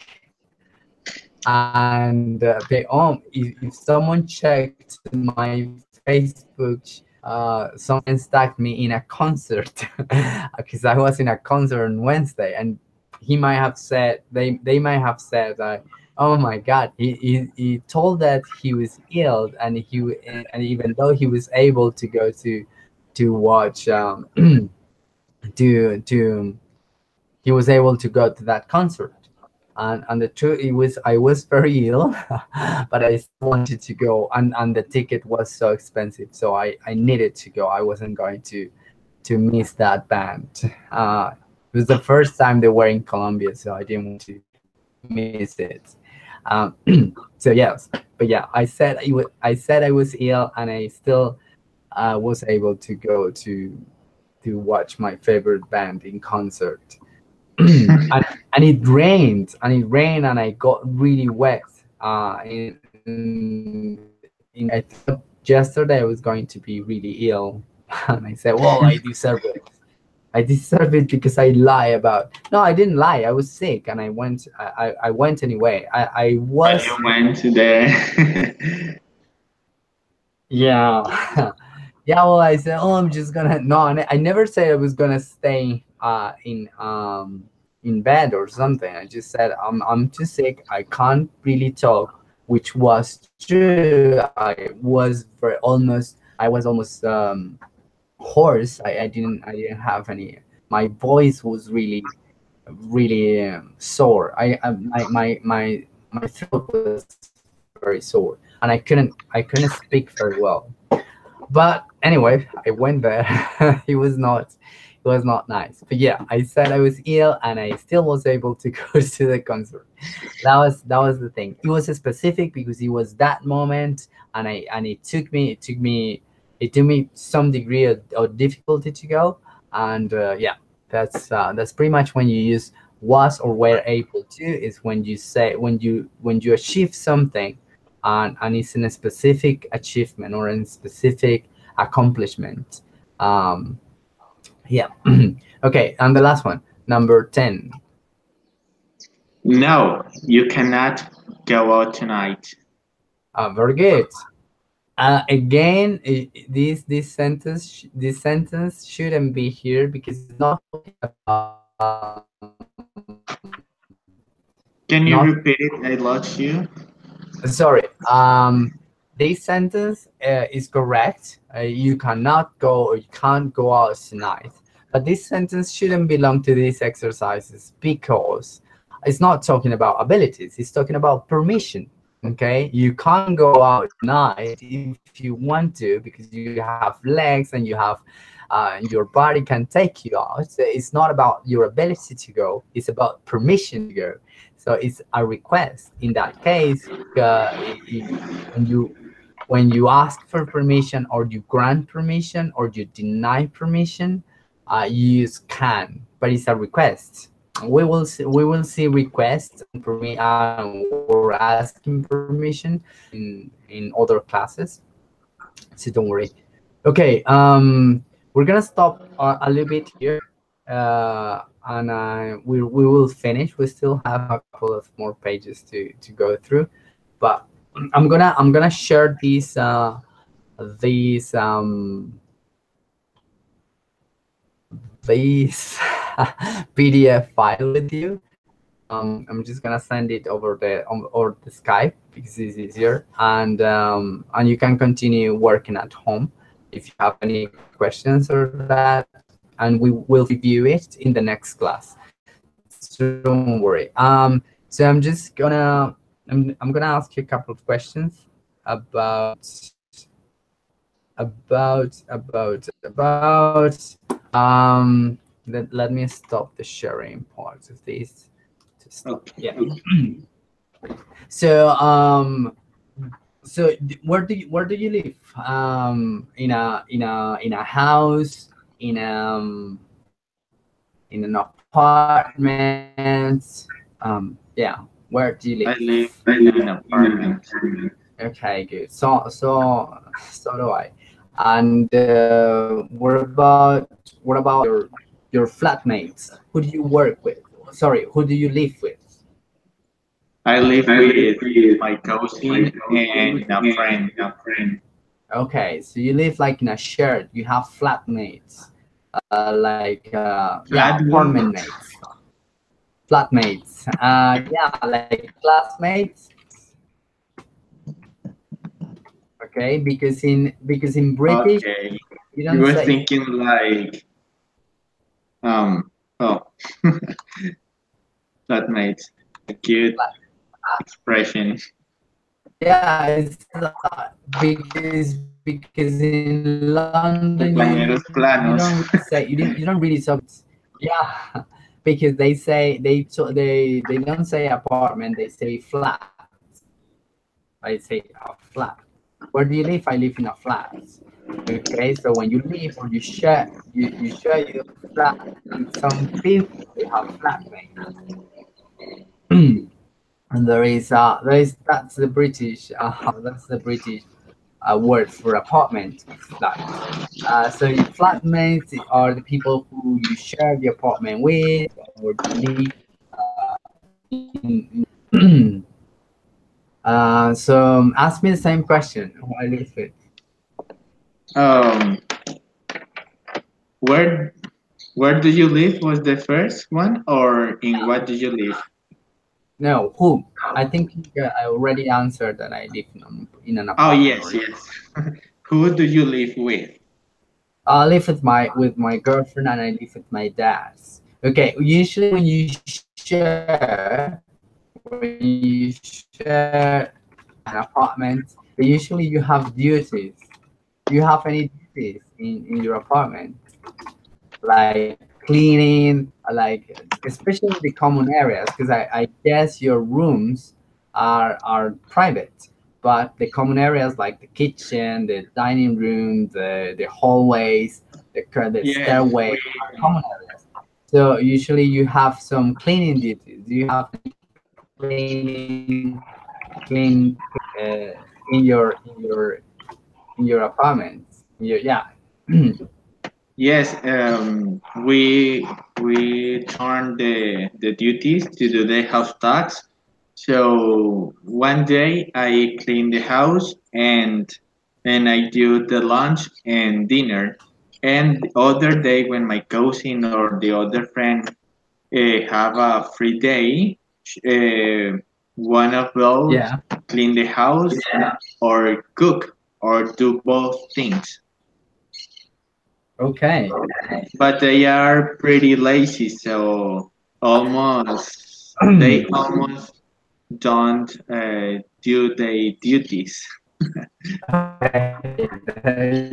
and if someone checked my Facebook, someone tagged me in a concert because I was in a concert on Wednesday, and he might have said they might have said that, oh my God, he told that he was ill, and and even though he was able to go to watch to he was able to go to that concert. And the truth, it was I was very ill, but I still wanted to go, and the ticket was so expensive, so I needed to go. I wasn't going to miss that band. It was the first time they were in Colombia, so I didn't want to miss it. Um, so yes, but yeah, I said I was ill, and I still was able to go to watch my favorite band in concert. And it rained, and I got really wet. I thought yesterday I was going to be really ill, and I said, "Well, I deserve it. I deserve it because I lie about." No, I didn't lie. I was sick, and I went. I went anyway. I But you was went there. yeah. Yeah, well, I said, "Oh, I'm just gonna." No, and I never said I was gonna stay in bed or something. I just said I'm too sick. I can't really talk, which was true. I was almost hoarse. I didn't have any. My voice was really sore. My throat was very sore, and I couldn't speak very well. But anyway, I went there. It was not nice. But yeah, I said I was ill, and I still was able to go to the concert. That was the thing. It was specific because it was that moment, and it took me some degree of difficulty to go. And yeah, that's pretty much when you use was or were able to, is when you say when you achieve something, and it's in a specific achievement or in specific accomplishment. Um, yeah. Okay, and the last one, number 10. No, you cannot go out tonight. Very good. Again, this sentence shouldn't be here because it's not talking about Can you Not repeat it? I lost you. sorry. This sentence is correct. You cannot go or you can't go out tonight. But this sentence shouldn't belong to these exercises because it's not talking about abilities. It's talking about permission. Okay, you can't go out tonight if you want to because you have legs and you have your body can take you out. So it's not about your ability to go. It's about permission to go. So it's a request. In that case, when you ask for permission or you grant permission or you deny permission, you use can, but it's a request. We will see requests and or asking permission in other classes, so don't worry. Okay, we're gonna stop a little bit here, and we will finish. We still have a couple of more pages to go through, but I'm gonna share these these PDF file with you. I'm just gonna send it over the Skype because it's easier, and you can continue working at home if you have any questions or that, and we will review it in the next class. So don't worry. So I'm gonna ask you a couple of questions about. Let me stop the sharing part of this to stop. Okay. Yeah. So where do you live? In a house, in an apartment. Yeah. Where do you live? I live in an apartment. Okay, good. So do I. And what about your flatmates? Who do you work with? Sorry, who do you live with? I live with my cousin and a friend. Okay, so you live like in a shared. You have flatmates, yeah, Flat apartment what? mates, flatmates. Yeah, like classmates. Okay, because in British Okay. you You don't were say thinking like oh flatmates. A cute flat. expression. Yeah, it's because in London you don't Compañeros really say planos. you don't really talk. Yeah, because they don't say apartment, they say flats. I say a flat. Where do you live? I live in a flat. Okay, so when you live or you share your flat with some people, they have flatmates. And there is that's the British word for apartment, flat. So your flatmates are the people who you share the apartment with or you live in. So ask me the same question. Who I live with? Um, where where do you live was the first one, or in what do you live? No, who? I think I already answered that I live in an Oh apartment yes, or yes. Who do you live with? I live with my girlfriend and I live with my dad. Okay, usually when you share an apartment, usually you have duties. Do you have any duties in your apartment? Like cleaning, like especially the common areas, because I guess your rooms are private, but the common areas like the kitchen, the dining room, the hallways, the Yes, stairway are common areas. So usually you have some cleaning duties. Do you have any clean in your apartment? Yeah. yes. We turn the duties to do the house tasks. So one day I clean the house and I do the lunch and dinner. And the other day when my cousin or the other friend have a free day, one of those Yeah. clean the house or cook or do both things. Okay. But they are pretty lazy, so almost they almost don't do their duties. Okay.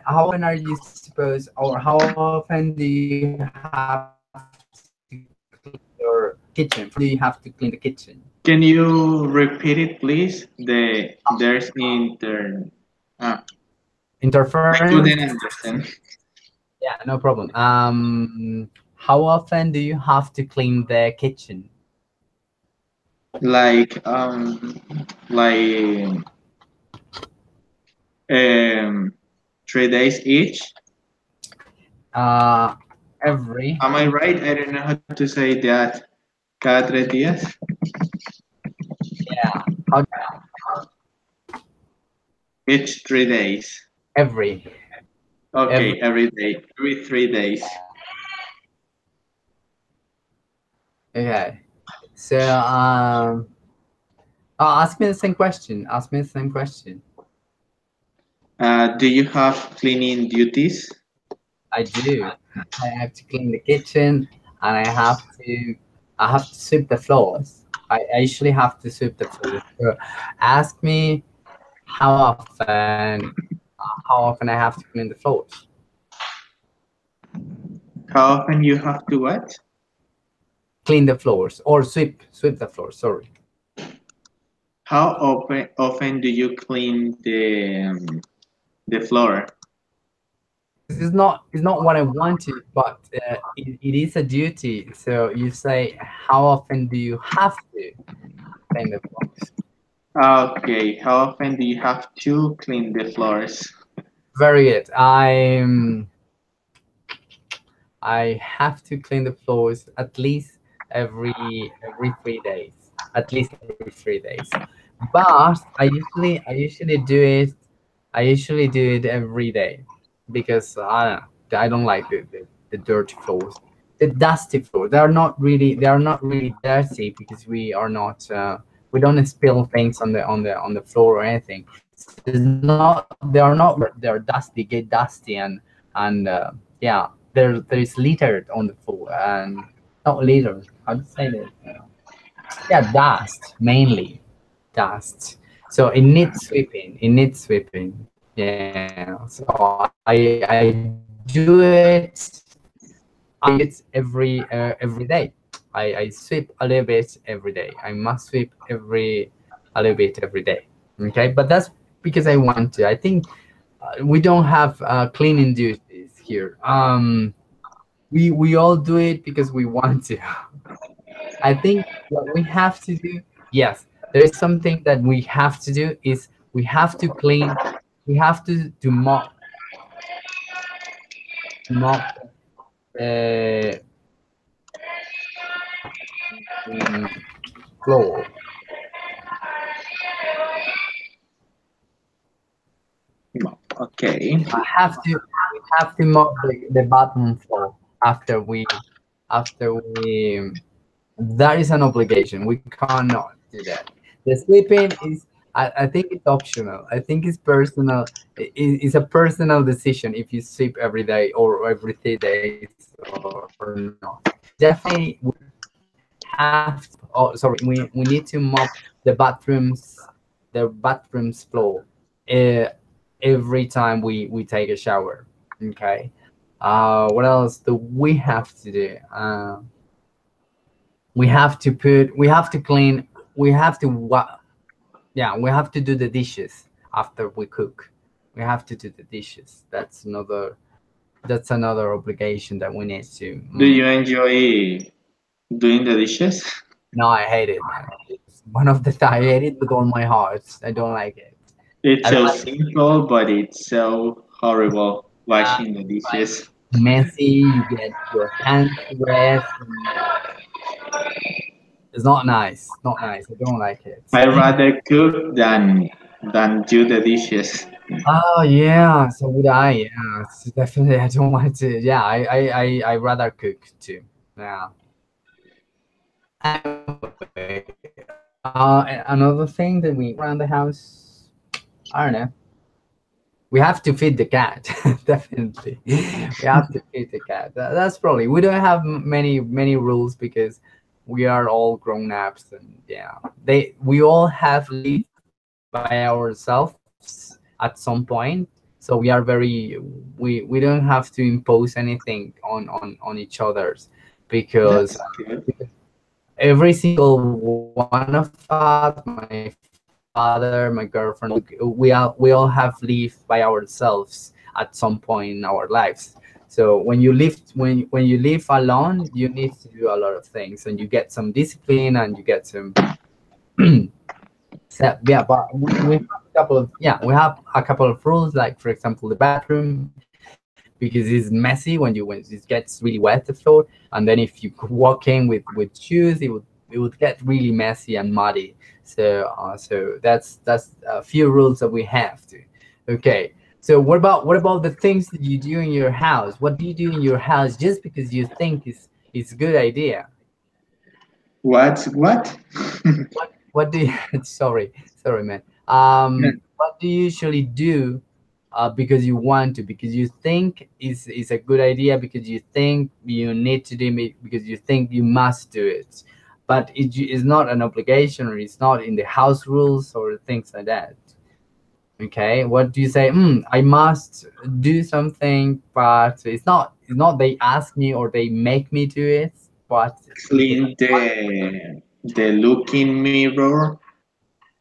How often are you supposed, or how often do you have to clean your kitchen? For example, how often do you have to clean the kitchen? Can you repeat it, please? There's ah, I couldn't Interference? understand. Yeah, no problem. How often do you have to clean the kitchen? Like like 3 days each. Uh, every. Am I right? I don't know how to say that. Cada 3 días. Yeah. How Each 3 days. every Okay, every. every day, every 3 days. Okay. So ask me the same question. Ask me the same question. Do you have cleaning duties? I do. I have to clean the kitchen, and I have to sweep the floors. I usually have to sweep the floors. So ask me how often I have to clean the floors. How often you have to what? Clean the floors or sweep the floors. Sorry. How often do you clean the floor? Because it's not what I wanted, but it is a duty. So you say, how often do you have to clean the floors? Okay, how often do you have to clean the floors? Very good. I have to clean the floors at least every 3 days. At least every 3 days. But I usually do it. I usually do it every day because I don't know. I don't like the dirty floors, the dusty floors. They are not really dirty because we don't spill things on the floor or anything. So it's not they are not really dirty. They're dusty, get dusty, and yeah, there is littered on the floor and not litter. How to say that? Yeah, dust mainly dust. So it needs sweeping. It needs sweeping. Yeah. So I do it. I do it every day. I sweep a little bit every day. I must sweep a little bit every day. Okay, but that's because I want to. I think we don't have cleaning duties here. We all do it because we want to. I think what we have to do, yes, there is something that we have to do is we have to clean, we have to mop the floor. Okay. I have to we have to mop the bottom floor after we that is an obligation. We cannot do that. The sleeping is, I think it's optional. I think it's personal. It's a personal decision if you sleep every day or every 3 days or not. Definitely, we have. Oh, sorry. We need to mop the bathrooms floor uh, every time we take a shower. Okay. What else do we have to do? We have to clean, we have to yeah, we have to do the dishes after we cook. We have to do the dishes. That's another obligation that we need to Do you enjoy doing the dishes? no, I hate it, man. It's one of the I hate it with all my heart. I don't like it. It's I don't so like simple, but it's so horrible that. washing the dishes. Messy, you get your hands wet, and it's not nice, not nice. I don't like it. I rather cook than do the dishes. Oh yeah, so would I. Yeah, so definitely. I don't want to. Yeah, I rather cook too. Yeah. Anyway, another thing that we around the house, I don't know. We have to feed the cat. Definitely, we have to feed the cat. That's probably, we don't have many rules because we are all grown ups, and yeah, they we all have lived by ourselves at some point. So we are very, we don't have to impose anything on each others, because That's good. every single one of us, my father, my girlfriend, we all have lived by ourselves at some point in our lives. So when you live alone, you need to do a lot of things, and you get some discipline, and you get some yeah, but we have a couple of, yeah, we have a couple of rules, like for example the bathroom, because it's messy when it gets really wet the floor, and then if you walk in with shoes, it would get really messy and muddy. So that's a few rules that we have to. Okay, so what about the things that you do in your house? What do you do in your house just because you think it's a good idea? What? What do you sorry man, what do you usually do, because you want to, because you think is a good idea, because you think you need to do it, because you think you must do it, but it is not an obligation, or it's not in the house rules or things like that. Okay, what do you say? I must do something, but it's not they ask me or they make me do it, but because Clean the looking mirror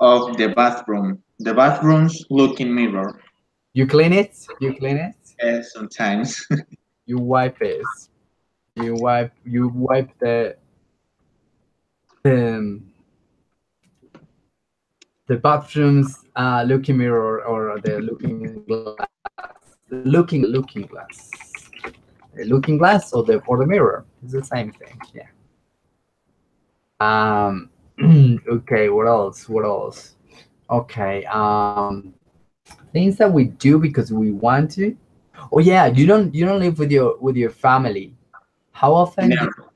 of the bathroom. The bathroom's looking mirror. you clean it, Sometimes. you wipe it, you wipe the the bathroom's looking mirror, or the looking glass, or the mirror. It's the same thing. Yeah. Um. Okay. What else? What else? Okay. Things that we do because we want to. Oh yeah. You don't live with your family. How often do Never.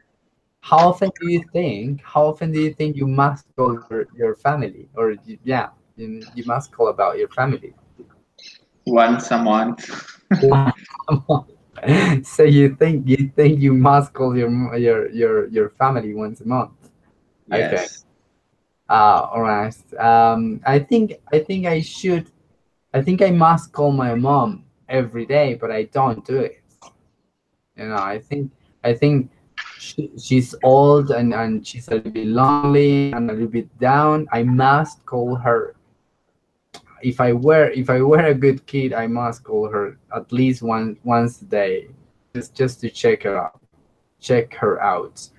how often do you think you must call your family, or yeah, you must call about your family? Once a month. Wow. So you think you must call your family once a month? Okay. Yes. All right. I think I should. I think I must call my mom every day, but I don't do it. I think she's old, and she's a little bit lonely and a little bit down. I must call her. If I were a good kid, I must call her at least once a day, just to check her out.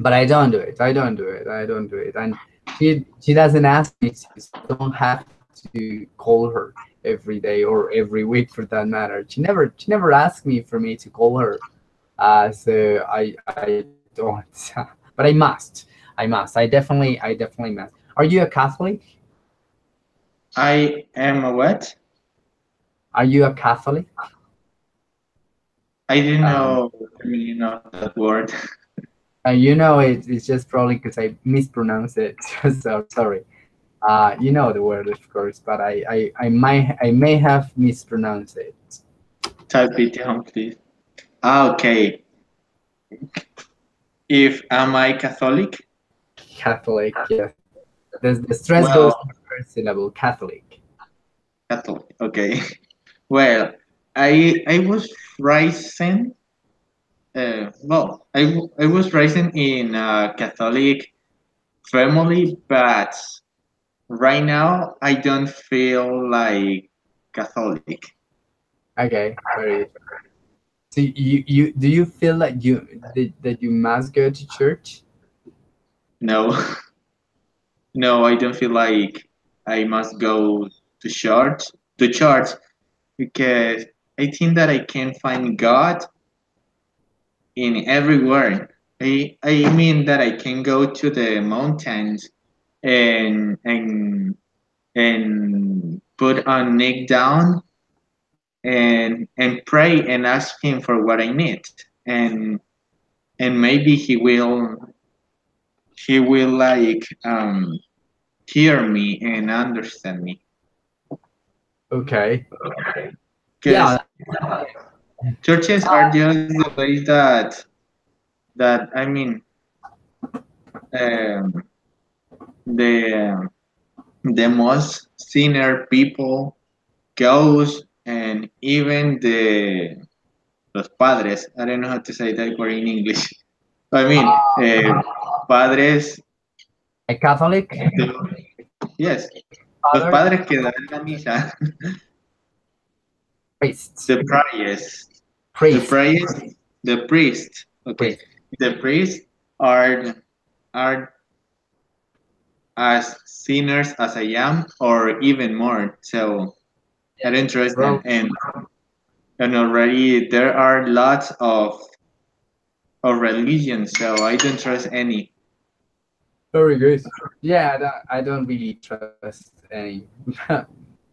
But I don't do it. I don't do it. I don't do it. And she doesn't ask me to, so I don't have to call her every day or every week for that matter. She never asked me for me to call her. So I don't. But I must. I must. I definitely must. Are you a Catholic? I am a what? Are you a Catholic? I didn't Um, know the meaning of that word. it's just probably because I mispronounced it. So sorry. You know the word, of course, but I may have mispronounced it. Type it down, please. Ah, okay. If am I Catholic? Catholic, yes. The stress goes Well, on the first syllable, Catholic. Catholic. Okay. Well, I was raised. I was raised in a Catholic family, but right now I don't feel like Catholic. Okay, very. So you do you feel like that you must go to church? No, no, I don't feel like I must go to church. To church because I think that I can find God in everywhere. I mean that I can go to the mountains and put on neck down and pray and ask him for what I need. And and maybe he will like hear me and understand me. Okay. Because Yeah. churches are just the place that I mean um, the the most senior people goes, and even the los padres. I don't know how to say that word in English. I mean, padres. A Catholic Yes, los father, padres que dan la misa, priest, the priest, the priest, priest, the priest. Okay, priest. the priests are are as sinners as I am, or even more. So I don't trust them, Bro, and already there are lots of religions, so I don't trust any. very good. Yeah, I don't really trust any.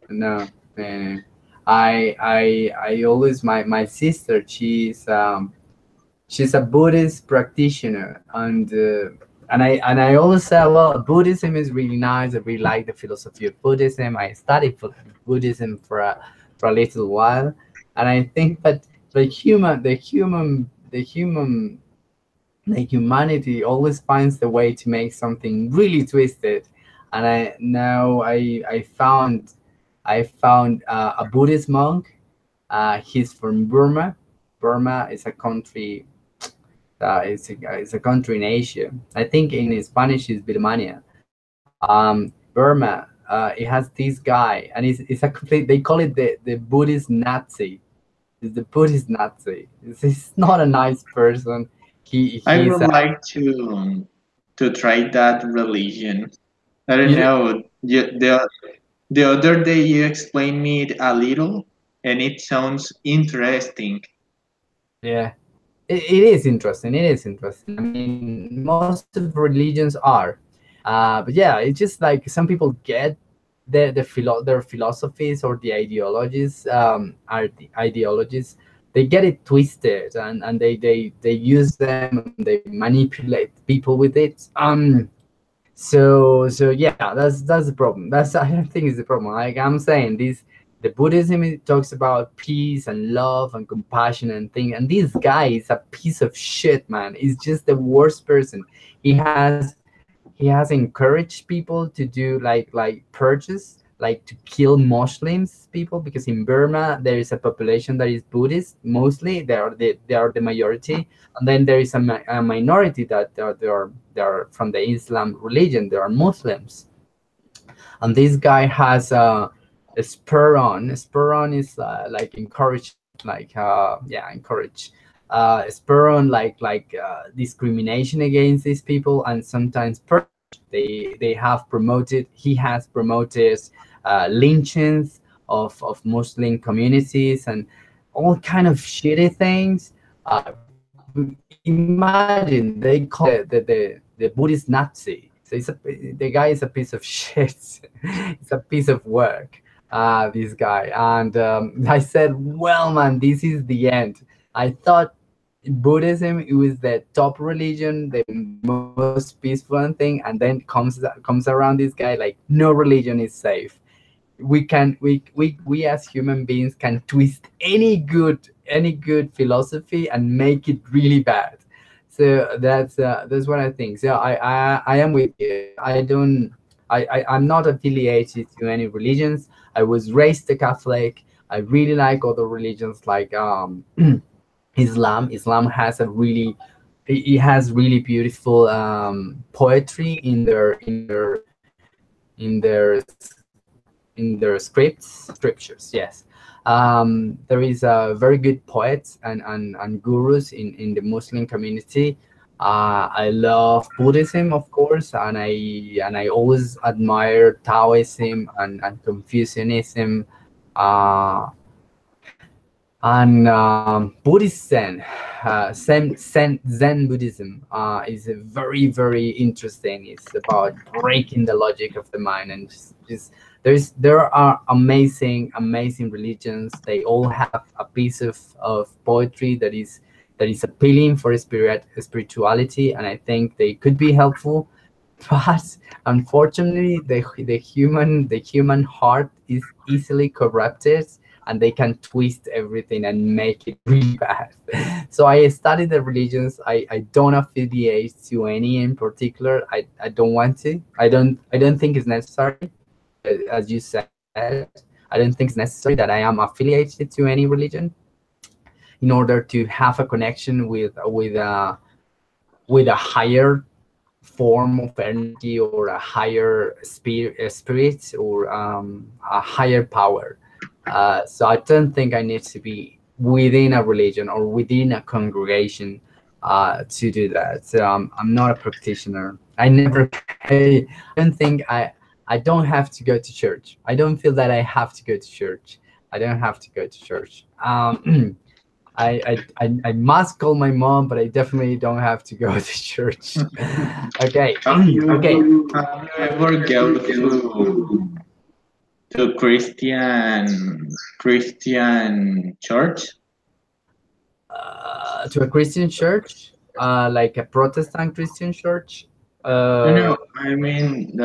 No, man. I always my sister. She's a Buddhist practitioner, and I always say, well, Buddhism is really nice. I really like the philosophy of Buddhism. I studied Buddhism for a little while, and I think that the humanity always finds the way to make something really twisted. And I found a Buddhist monk. He's from Burma. Burma is a country. It's a country in Asia. I think in Spanish is Birmania. Burma. It has this guy, and it's a complete. They call it the Buddhist Nazi. It's the Buddhist Nazi. He's not a nice person. I He's would like to try that religion. I don't you, know. The other day you explained me it a little, and it sounds interesting. yeah. It is interesting. It is interesting. I mean, most of religions are, but yeah, it's just like some people get their philosophies or the ideologies are the ideologies. They get it twisted, and they use them and they manipulate people with it. So yeah, that's the problem. That's I don't think is the problem. Like I'm saying, this the Buddhism it talks about peace and love and compassion and thing. And this guy is a piece of shit, man. He's just the worst person. He has encouraged people to do like purges, like to kill Muslims people, because in Burma there is a population that is Buddhist mostly. They are the majority, and then there is a minority that they are from the Islam religion. They are Muslims, and this guy has a spur on. Spur on is like encourage, like yeah, encourage. Spur on like discrimination against these people, and sometimes they have promoted. He has promoted lynchings of Muslim communities and all kind of shitty things. Imagine they call the Buddhist Nazi. So the guy is a piece of shit. It's a piece of work. This guy, and I said, well, man, this is the end. I thought Buddhism it was the top religion, the most peaceful thing, and then comes around this guy like no religion is safe. We as human beings can twist any good philosophy and make it really bad. So that's what I think. So I am with you. I'm not affiliated to any religions. I was raised a Catholic. I really like other religions like Islam has a really it has really beautiful poetry in their scriptures. Yes, there is very good poets and gurus in the Muslim community. I love Buddhism, of course, and I always admire Taoism and Confucianism. Uh, and Buddhist Zen Buddhism is a very interesting. It's about breaking the logic of the mind, and just there are amazing religions. They all have a piece of poetry that is that is appealing for spirituality, and I think they could be helpful. But unfortunately, the human heart is easily corrupted, and they can twist everything and make it really bad. So I studied the religions. I don't affiliate to any in particular. I don't want to. I don't think it's necessary. As you said, I don't think it's necessary that I am affiliated to any religion in order to have a connection with a higher form of energy, or a higher spirit, or a higher power. So I don't think I need to be within a religion or within a congregation to do that. So I'm not a practitioner. I never. I don't think I don't have to go to church. I don't feel that I have to go to church. I don't have to go to church. I must call my mom, but I definitely don't have to go to church. Okay, Have okay. you ever go to Christian church? To a Christian church, like a Protestant Christian church. No, Uh, no. I mean,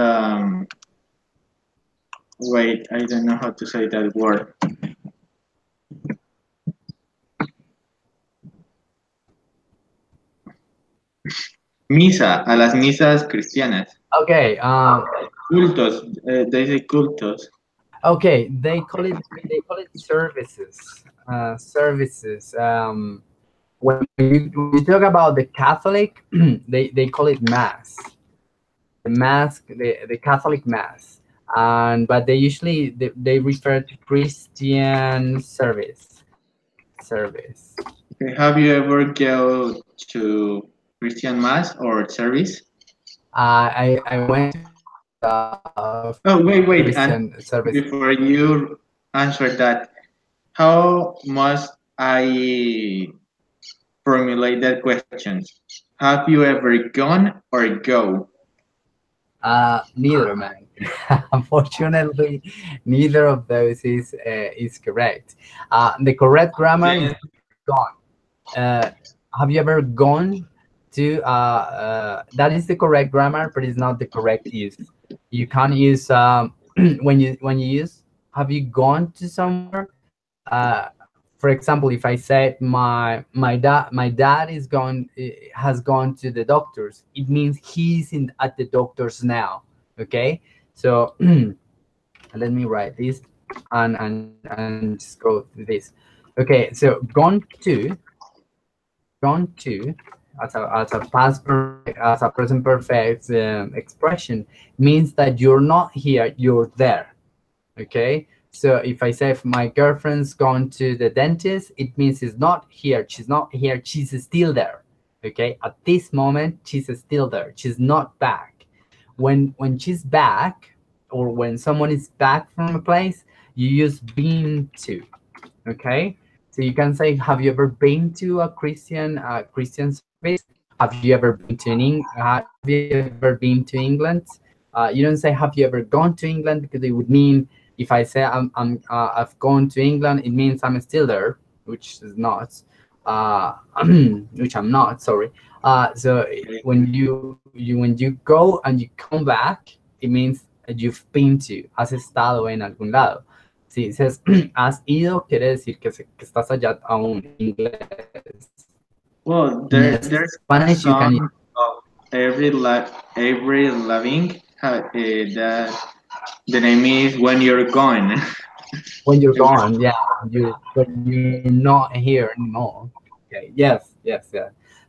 wait. I don't know how to say that word. Misa, a las misas cristianas. okay, Cultos. They say cultos. okay. They call it services. Services. When you talk about the Catholic, they call it mass. The Catholic mass, and but they refer to Christian service. Okay, have you ever go to Christian mass or service? I went to a couple of Oh, wait. And Christian services. before you answer that, how must I formulate that question? Have you ever gone or go? Neither, man. Unfortunately, neither of those is correct. The correct grammar is Okay. gone. Uh, have you ever gone to? That is the correct grammar, but it's not the correct use. You can't use when you use. Have you gone to somewhere? Uh, for example, if I said my dad has gone to the doctors, it means he's in at the doctors now. Okay, so let me write this and just go through this. Okay, so gone to as a past perfect, as a present perfect expression, means that you're not here, you're there. Okay, so if I say if my girlfriend's gone to the dentist, it means she's not here, she's still there. Okay, at this moment she's still there, she's not back. When she's back, or when someone is back from a place, you use been to. Okay, so you can say, have you ever been to a Christian service? Have you ever been to have you ever been to England? You don't say, have you ever gone to England, because it would mean, if I say I've gone to England, it means I'm still there, which is not, uh, which I'm not. Sorry. So when you go and you come back, it means you've been to, has estado en algún lado. Si dices has ido, quiere decir que estás allá aún en inglés. Well, In there's a Spanish, you can use song of every loving that the name is When You're Gone. when you're gone. Yeah, when you're not here anymore. Okay. Yes.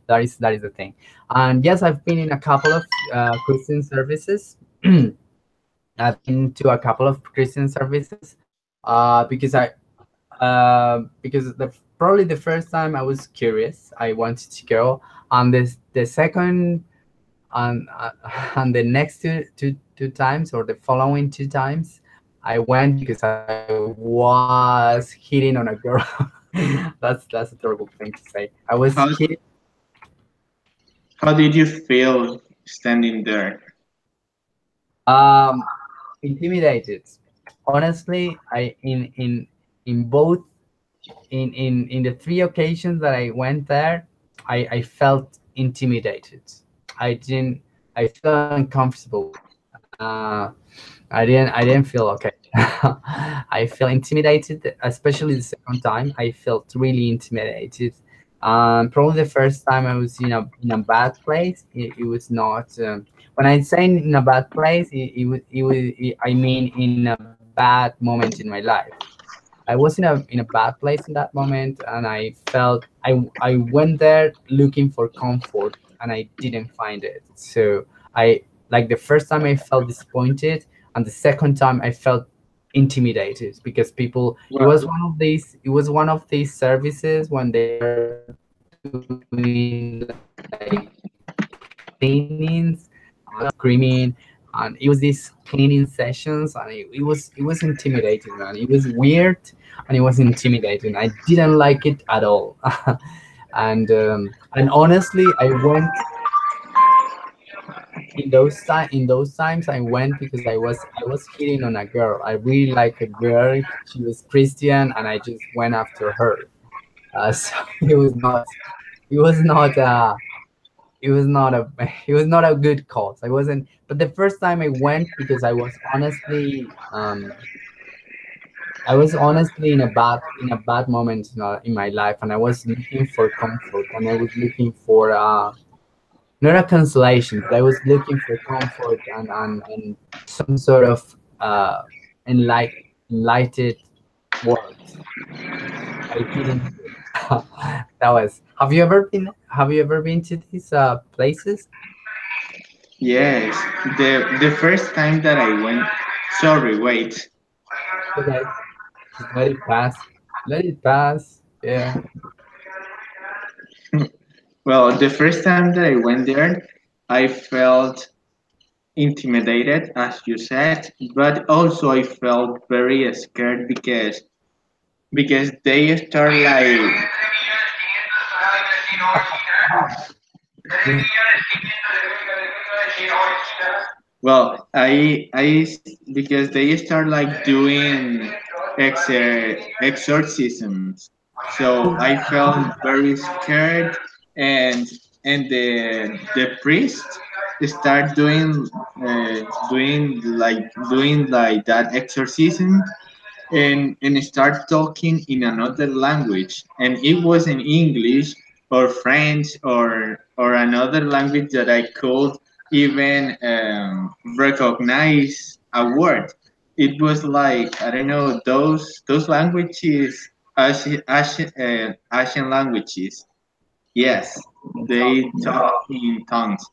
That is the thing. And yes, I've been in a couple of Christian services. I've been to a couple of Christian services because probably the first time I was curious, I wanted to go, and the second and and the next two times, or the following two times, I went because I was hitting on a girl. That's a terrible thing to say. I was how hitting. how did you feel standing there? um Intimidated. Honestly, I in both in the three occasions that I went there, I felt intimidated. I felt uncomfortable with it. I didn't feel okay. I felt intimidated, especially the second time. I felt really intimidated. Probably the first time I was in a bad place. It was not. When I say in a bad place, I mean in a bad moment in my life. I was in a bad place in that moment, and I went there looking for comfort, and I didn't find it. So I like the first time I felt disappointed, and the second time I felt intimidated because people. It Well, was one of these services when they are doing like cleanings, screaming, and it was these cleaning sessions, and it was intimidating, man. It was weird and it was intimidating. I didn't like it at all. And honestly, I went in those times. I went because I was hitting on a girl. I really like a girl. She was Christian, and I just went after her. So it was not it was not a it was not a good cause. I wasn't. But the first time I went because I was honestly in a bad moment in my life, and I was looking for comfort, and I was looking for not a consolation, but I was looking for comfort and some sort of enlight, enlightened words. I didn't get it. That was. Have you ever been to these places? yes, the first time that I went. Sorry, wait. Okay, just let it pass. Let it pass. Yeah. Well, the first time that I went there, I felt intimidated, as you said, but also I felt very scared because they start like Just well, because they start like doing exorcisms, so I felt very scared, and the priest start doing like that exorcism, and start talking in another language, and it wasn't English or French or another language that I could even recognize a word. It was like, I don't know, those languages, Asian languages. Yes, they talk in tongues.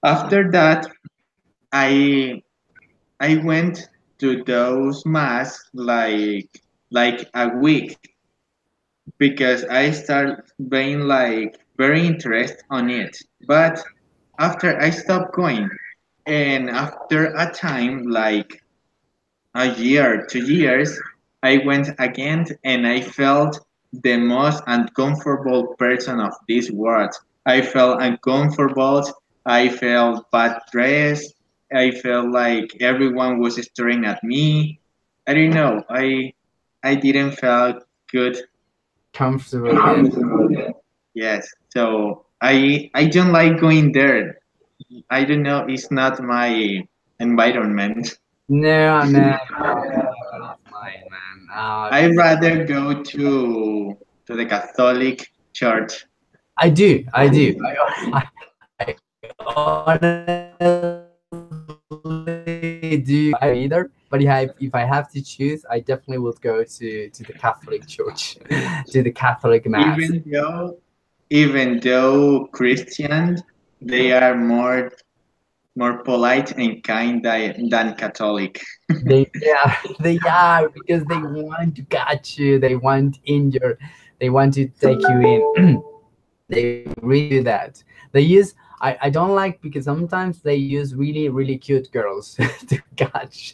After that, I I went to those mass like a week because I started being like very interested on it. But after I stopped going, and after a time like a year, 2 years, I went again and I felt the most uncomfortable person of this world. I felt uncomfortable. I felt bad dressed. I felt like everyone was staring at me. I don't know. I didn't feel good. comfortable. Yeah. Yes. So I don't like going there. I don't know. It's not my environment. No, no, no. But it's mine, man. I'd rather go to the Catholic Church. I do. I do. I honestly do. I don't either. But if I have to choose, I definitely would go to the Catholic Church, to the Catholic Mass. Even though Christians, they are more polite and kind than Catholic. Yeah, they are because they want to catch you. They want injure. They want to take you in. They really do that. They use. I don't like because sometimes they use really cute girls to catch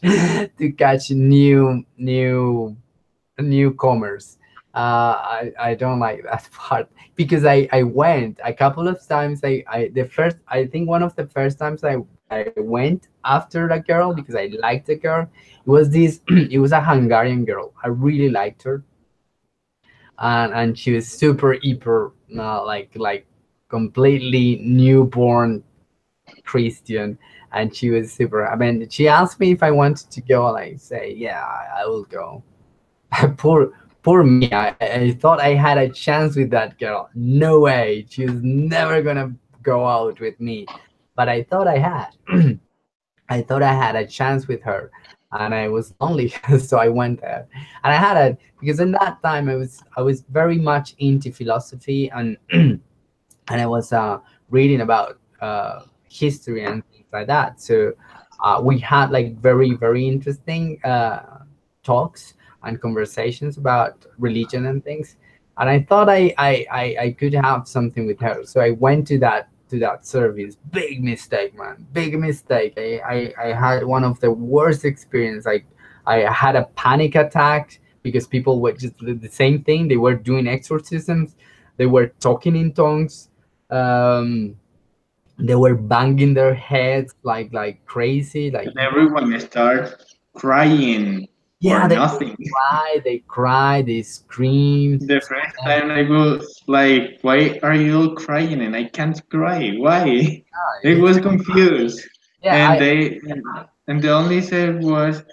newcomers. I don't like that part because I went a couple of times. I think one of the first times that I went after the girl because I liked the girl. It was this. It was a Hungarian girl. I really liked her, and she was super hyper. like completely newborn Christian, and she was super. I mean, she asked me if I wanted to go, and I say, yeah, I will go. poor poor me. I thought I had a chance with that girl. No way. She was never gonna go out with me. But I thought I had. I thought I had a chance with her, and I was lonely, so I went there. And I had a because in that time I was very much into philosophy, and and I was reading about history and things like that. So we had like very interesting talks and conversations about religion and things. And I thought I could have something with her, so I went to that service. Big mistake, man. Big mistake. I had one of the worst experience. I had a panic attack because people were just the same thing. They were doing exorcisms. They were talking in tongues. um they were banging their heads like crazy, like And everyone start crying for yeah, nothing. they cry, they scream. The first time I was like, why are you all crying and I can't cry? Why? I It's was confused. yeah And I and the only said was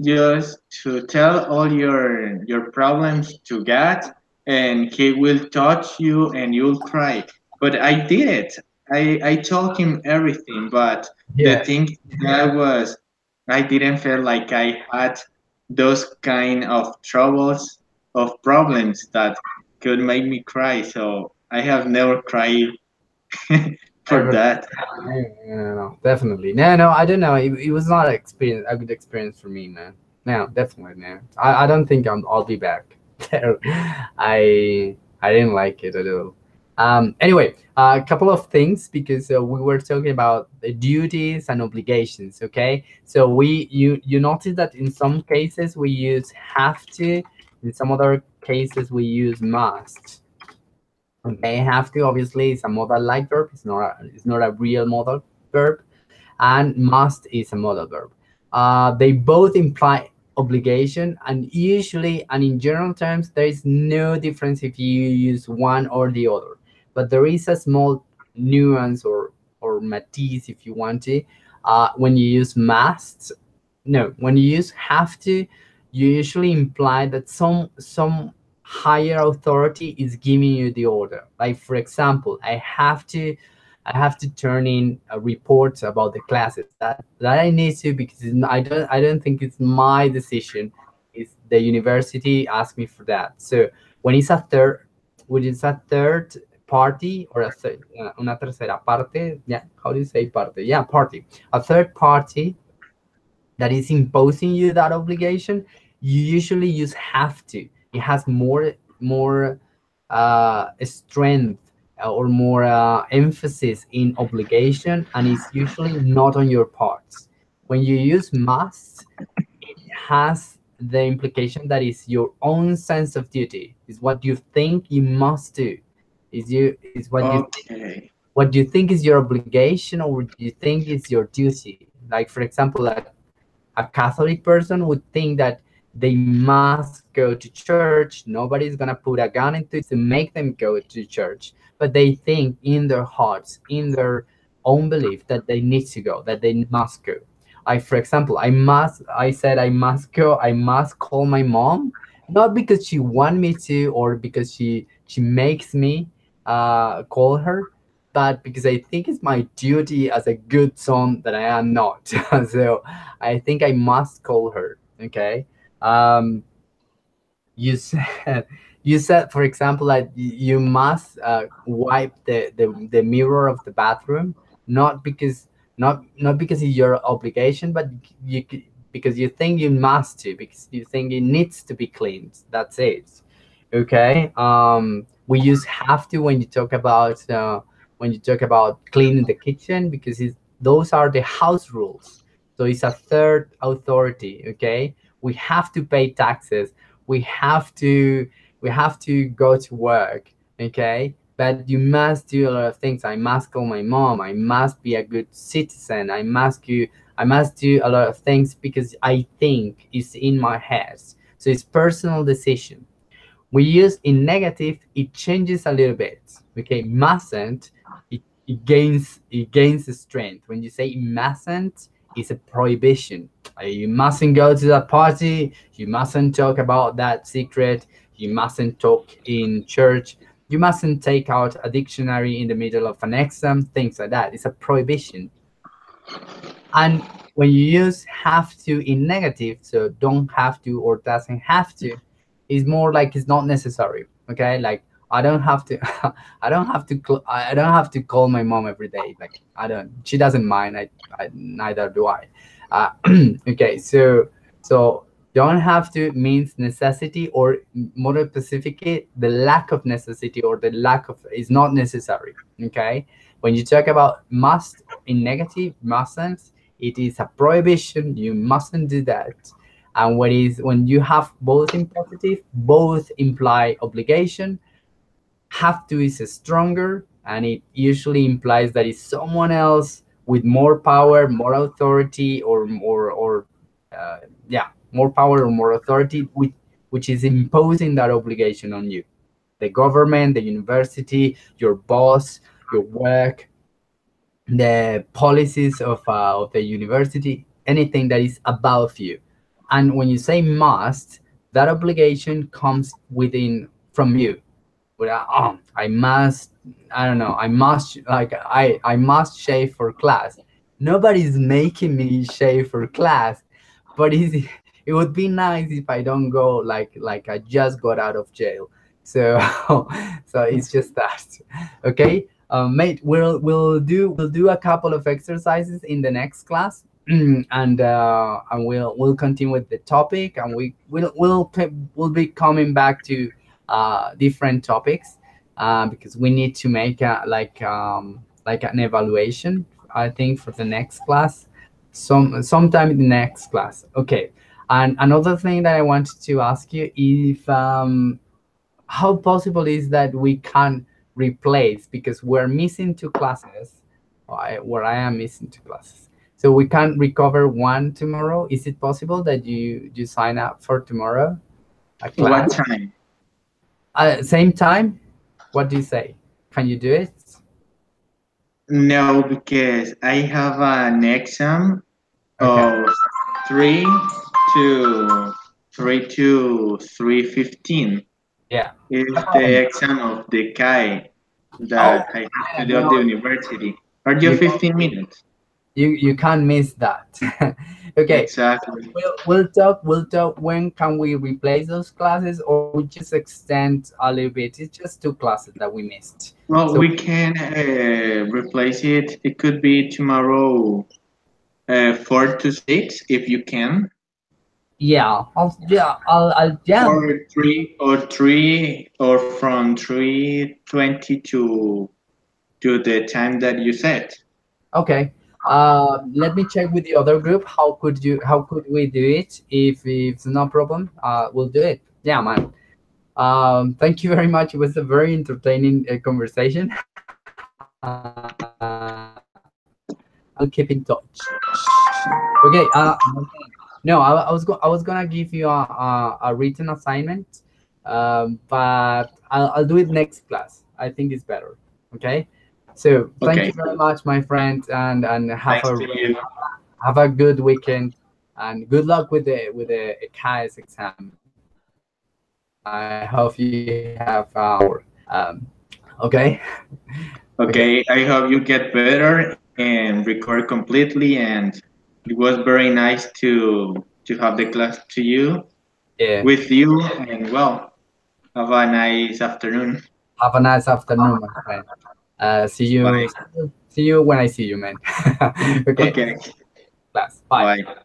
just to tell all your problems to God and he will touch you and you'll cry. But I did it. I told him everything, but the yeah thing that was I didn't feel like I had those kind of troubles of problems that could make me cry. So I have never cried for ever. that. No, definitely. No, I don't know. It was not a good experience for me, man. No, definitely, man. I don't think I'll be back there. I didn't like it at all. Anyway, a couple of things because we were talking about the duties and obligations. Okay, so you notice that in some cases we use have to, in some other cases we use must. Okay, have to obviously is a modal like verb. It's not a real modal verb, and must is a modal verb. They both imply obligation, and usually and in general terms, there is no difference if you use one or the other. But there is a small nuance or matiz if you want to. When you use must, no, when you use have to, you usually imply that some higher authority is giving you the order. Like for example, I have to turn in a report about the classes that I need to because I don't think it's my decision. It's the university asked me for that. So when it's a third when it's a third party or una tercera parte, yeah, how do you say parte? Yeah, party. A third party that is imposing you that obligation, you usually use have to. It has more strength or more emphasis in obligation, and it's usually not on your parts. When you use must, it has the implication that is your own sense of duty. Is what you think you must do. Is Okay. what you think is your obligation or what you think is your duty. Like for example, a Catholic person would think that they must go to church. Nobody's gonna put a gun into to make them go to church, but they think in their hearts, in their own belief, that they need to go, that they must go. I, for example, I said I must go. I must call my mom, not because she want me to or because she makes me call her, but because I think it's my duty as a good son that I am not. So I think I must call her. Okay. Um, you said you said, for example, that you must wipe the mirror of the bathroom, not because not because it's your obligation, but because you think you must to, because you think it needs to be cleaned. That's it. Okay. We use have to when you talk about cleaning the kitchen because those are the house rules. So it's a third authority. Okay, we have to pay taxes. We have to we have to go to work. Okay, but you must do a lot of things. I must call my mom. I must be a good citizen. I must do a lot of things because I think it's in my head. So it's personal decision. We use in negative, it changes a little bit. Okay, mustn't, it gains strength. When you say mustn't, it's a prohibition. You mustn't go to that party, you mustn't talk about that secret, you mustn't talk in church, you mustn't take out a dictionary in the middle of an exam, things like that. It's a prohibition. And when you use have to in negative, so don't have to or doesn't have to, is more like it's not necessary. Okay, like I don't have to, I don't have to call my mom every day. Like I don't, she doesn't mind. I neither do I. Uh, okay, so don't have to means necessity, or more specifically, the lack of necessity or the lack of is not necessary. Okay, when you talk about must in negative, mustn't, it is a prohibition. You mustn't do that. And when you have both in positive, both imply obligation. Have to is stronger, and it usually implies that it's someone else with more power, more authority, or uh, yeah, more power or more authority, which is imposing that obligation on you. The government, the university, your boss, your work, the policies of the university, anything that is above you. And when you say must, that obligation comes within from you. But I must, I don't know, I must, like I must shave for class. Nobody's making me shave for class, but it would be nice if I don't go like I just got out of jail. So so it's just that. Okay, mate, we'll do a couple of exercises in the next class. And we'll continue with the topic, and we'll be coming back to different topics, because we need to make like an evaluation, I think, for the next class, sometime in the next class. Okay. And another thing that I wanted to ask you, if how possible is that we can replace, because we're missing two classes, where I am missing two classes, so we can recover one tomorrow. Is it possible that you sign up for tomorrow a What class, time? same time? What do you say? Can you do it? No, because I have an exam Okay. of 3 to 3:15. Yeah. Is No problem. the exam of the CAI Oh, that I have to yeah, do at no, the university. Are you you 15 minutes? you can't miss that. Okay. Exactly. We'll talk when can we replace those classes, or we just extend a little bit. It's just two classes that we missed. Well, So we can replace it. It could be tomorrow, 4 to 6, if you can, yeah, I'll yeah. or from 3:20 to the time that you said. Okay. Let me check with the other group. How could we do it? If it's no problem, we'll do it. Yeah, man. Thank you very much. It was a very entertaining conversation. I'll keep in touch. Okay. No, I was gonna give you a written assignment, but I'll do it next class. I think it's better. Okay. So thank Okay. you very much, my friend, and Thanks to you. have a good weekend, and good luck with the KS exam. I hope you have okay. Okay. Okay, I hope you get better and recover completely. And it was very nice to have the class to you Yeah. with you. And well, have a nice afternoon. Have a nice afternoon, my friend. See you. Bye. See you when I see you, man. Okay. Okay. Class. Bye. Bye.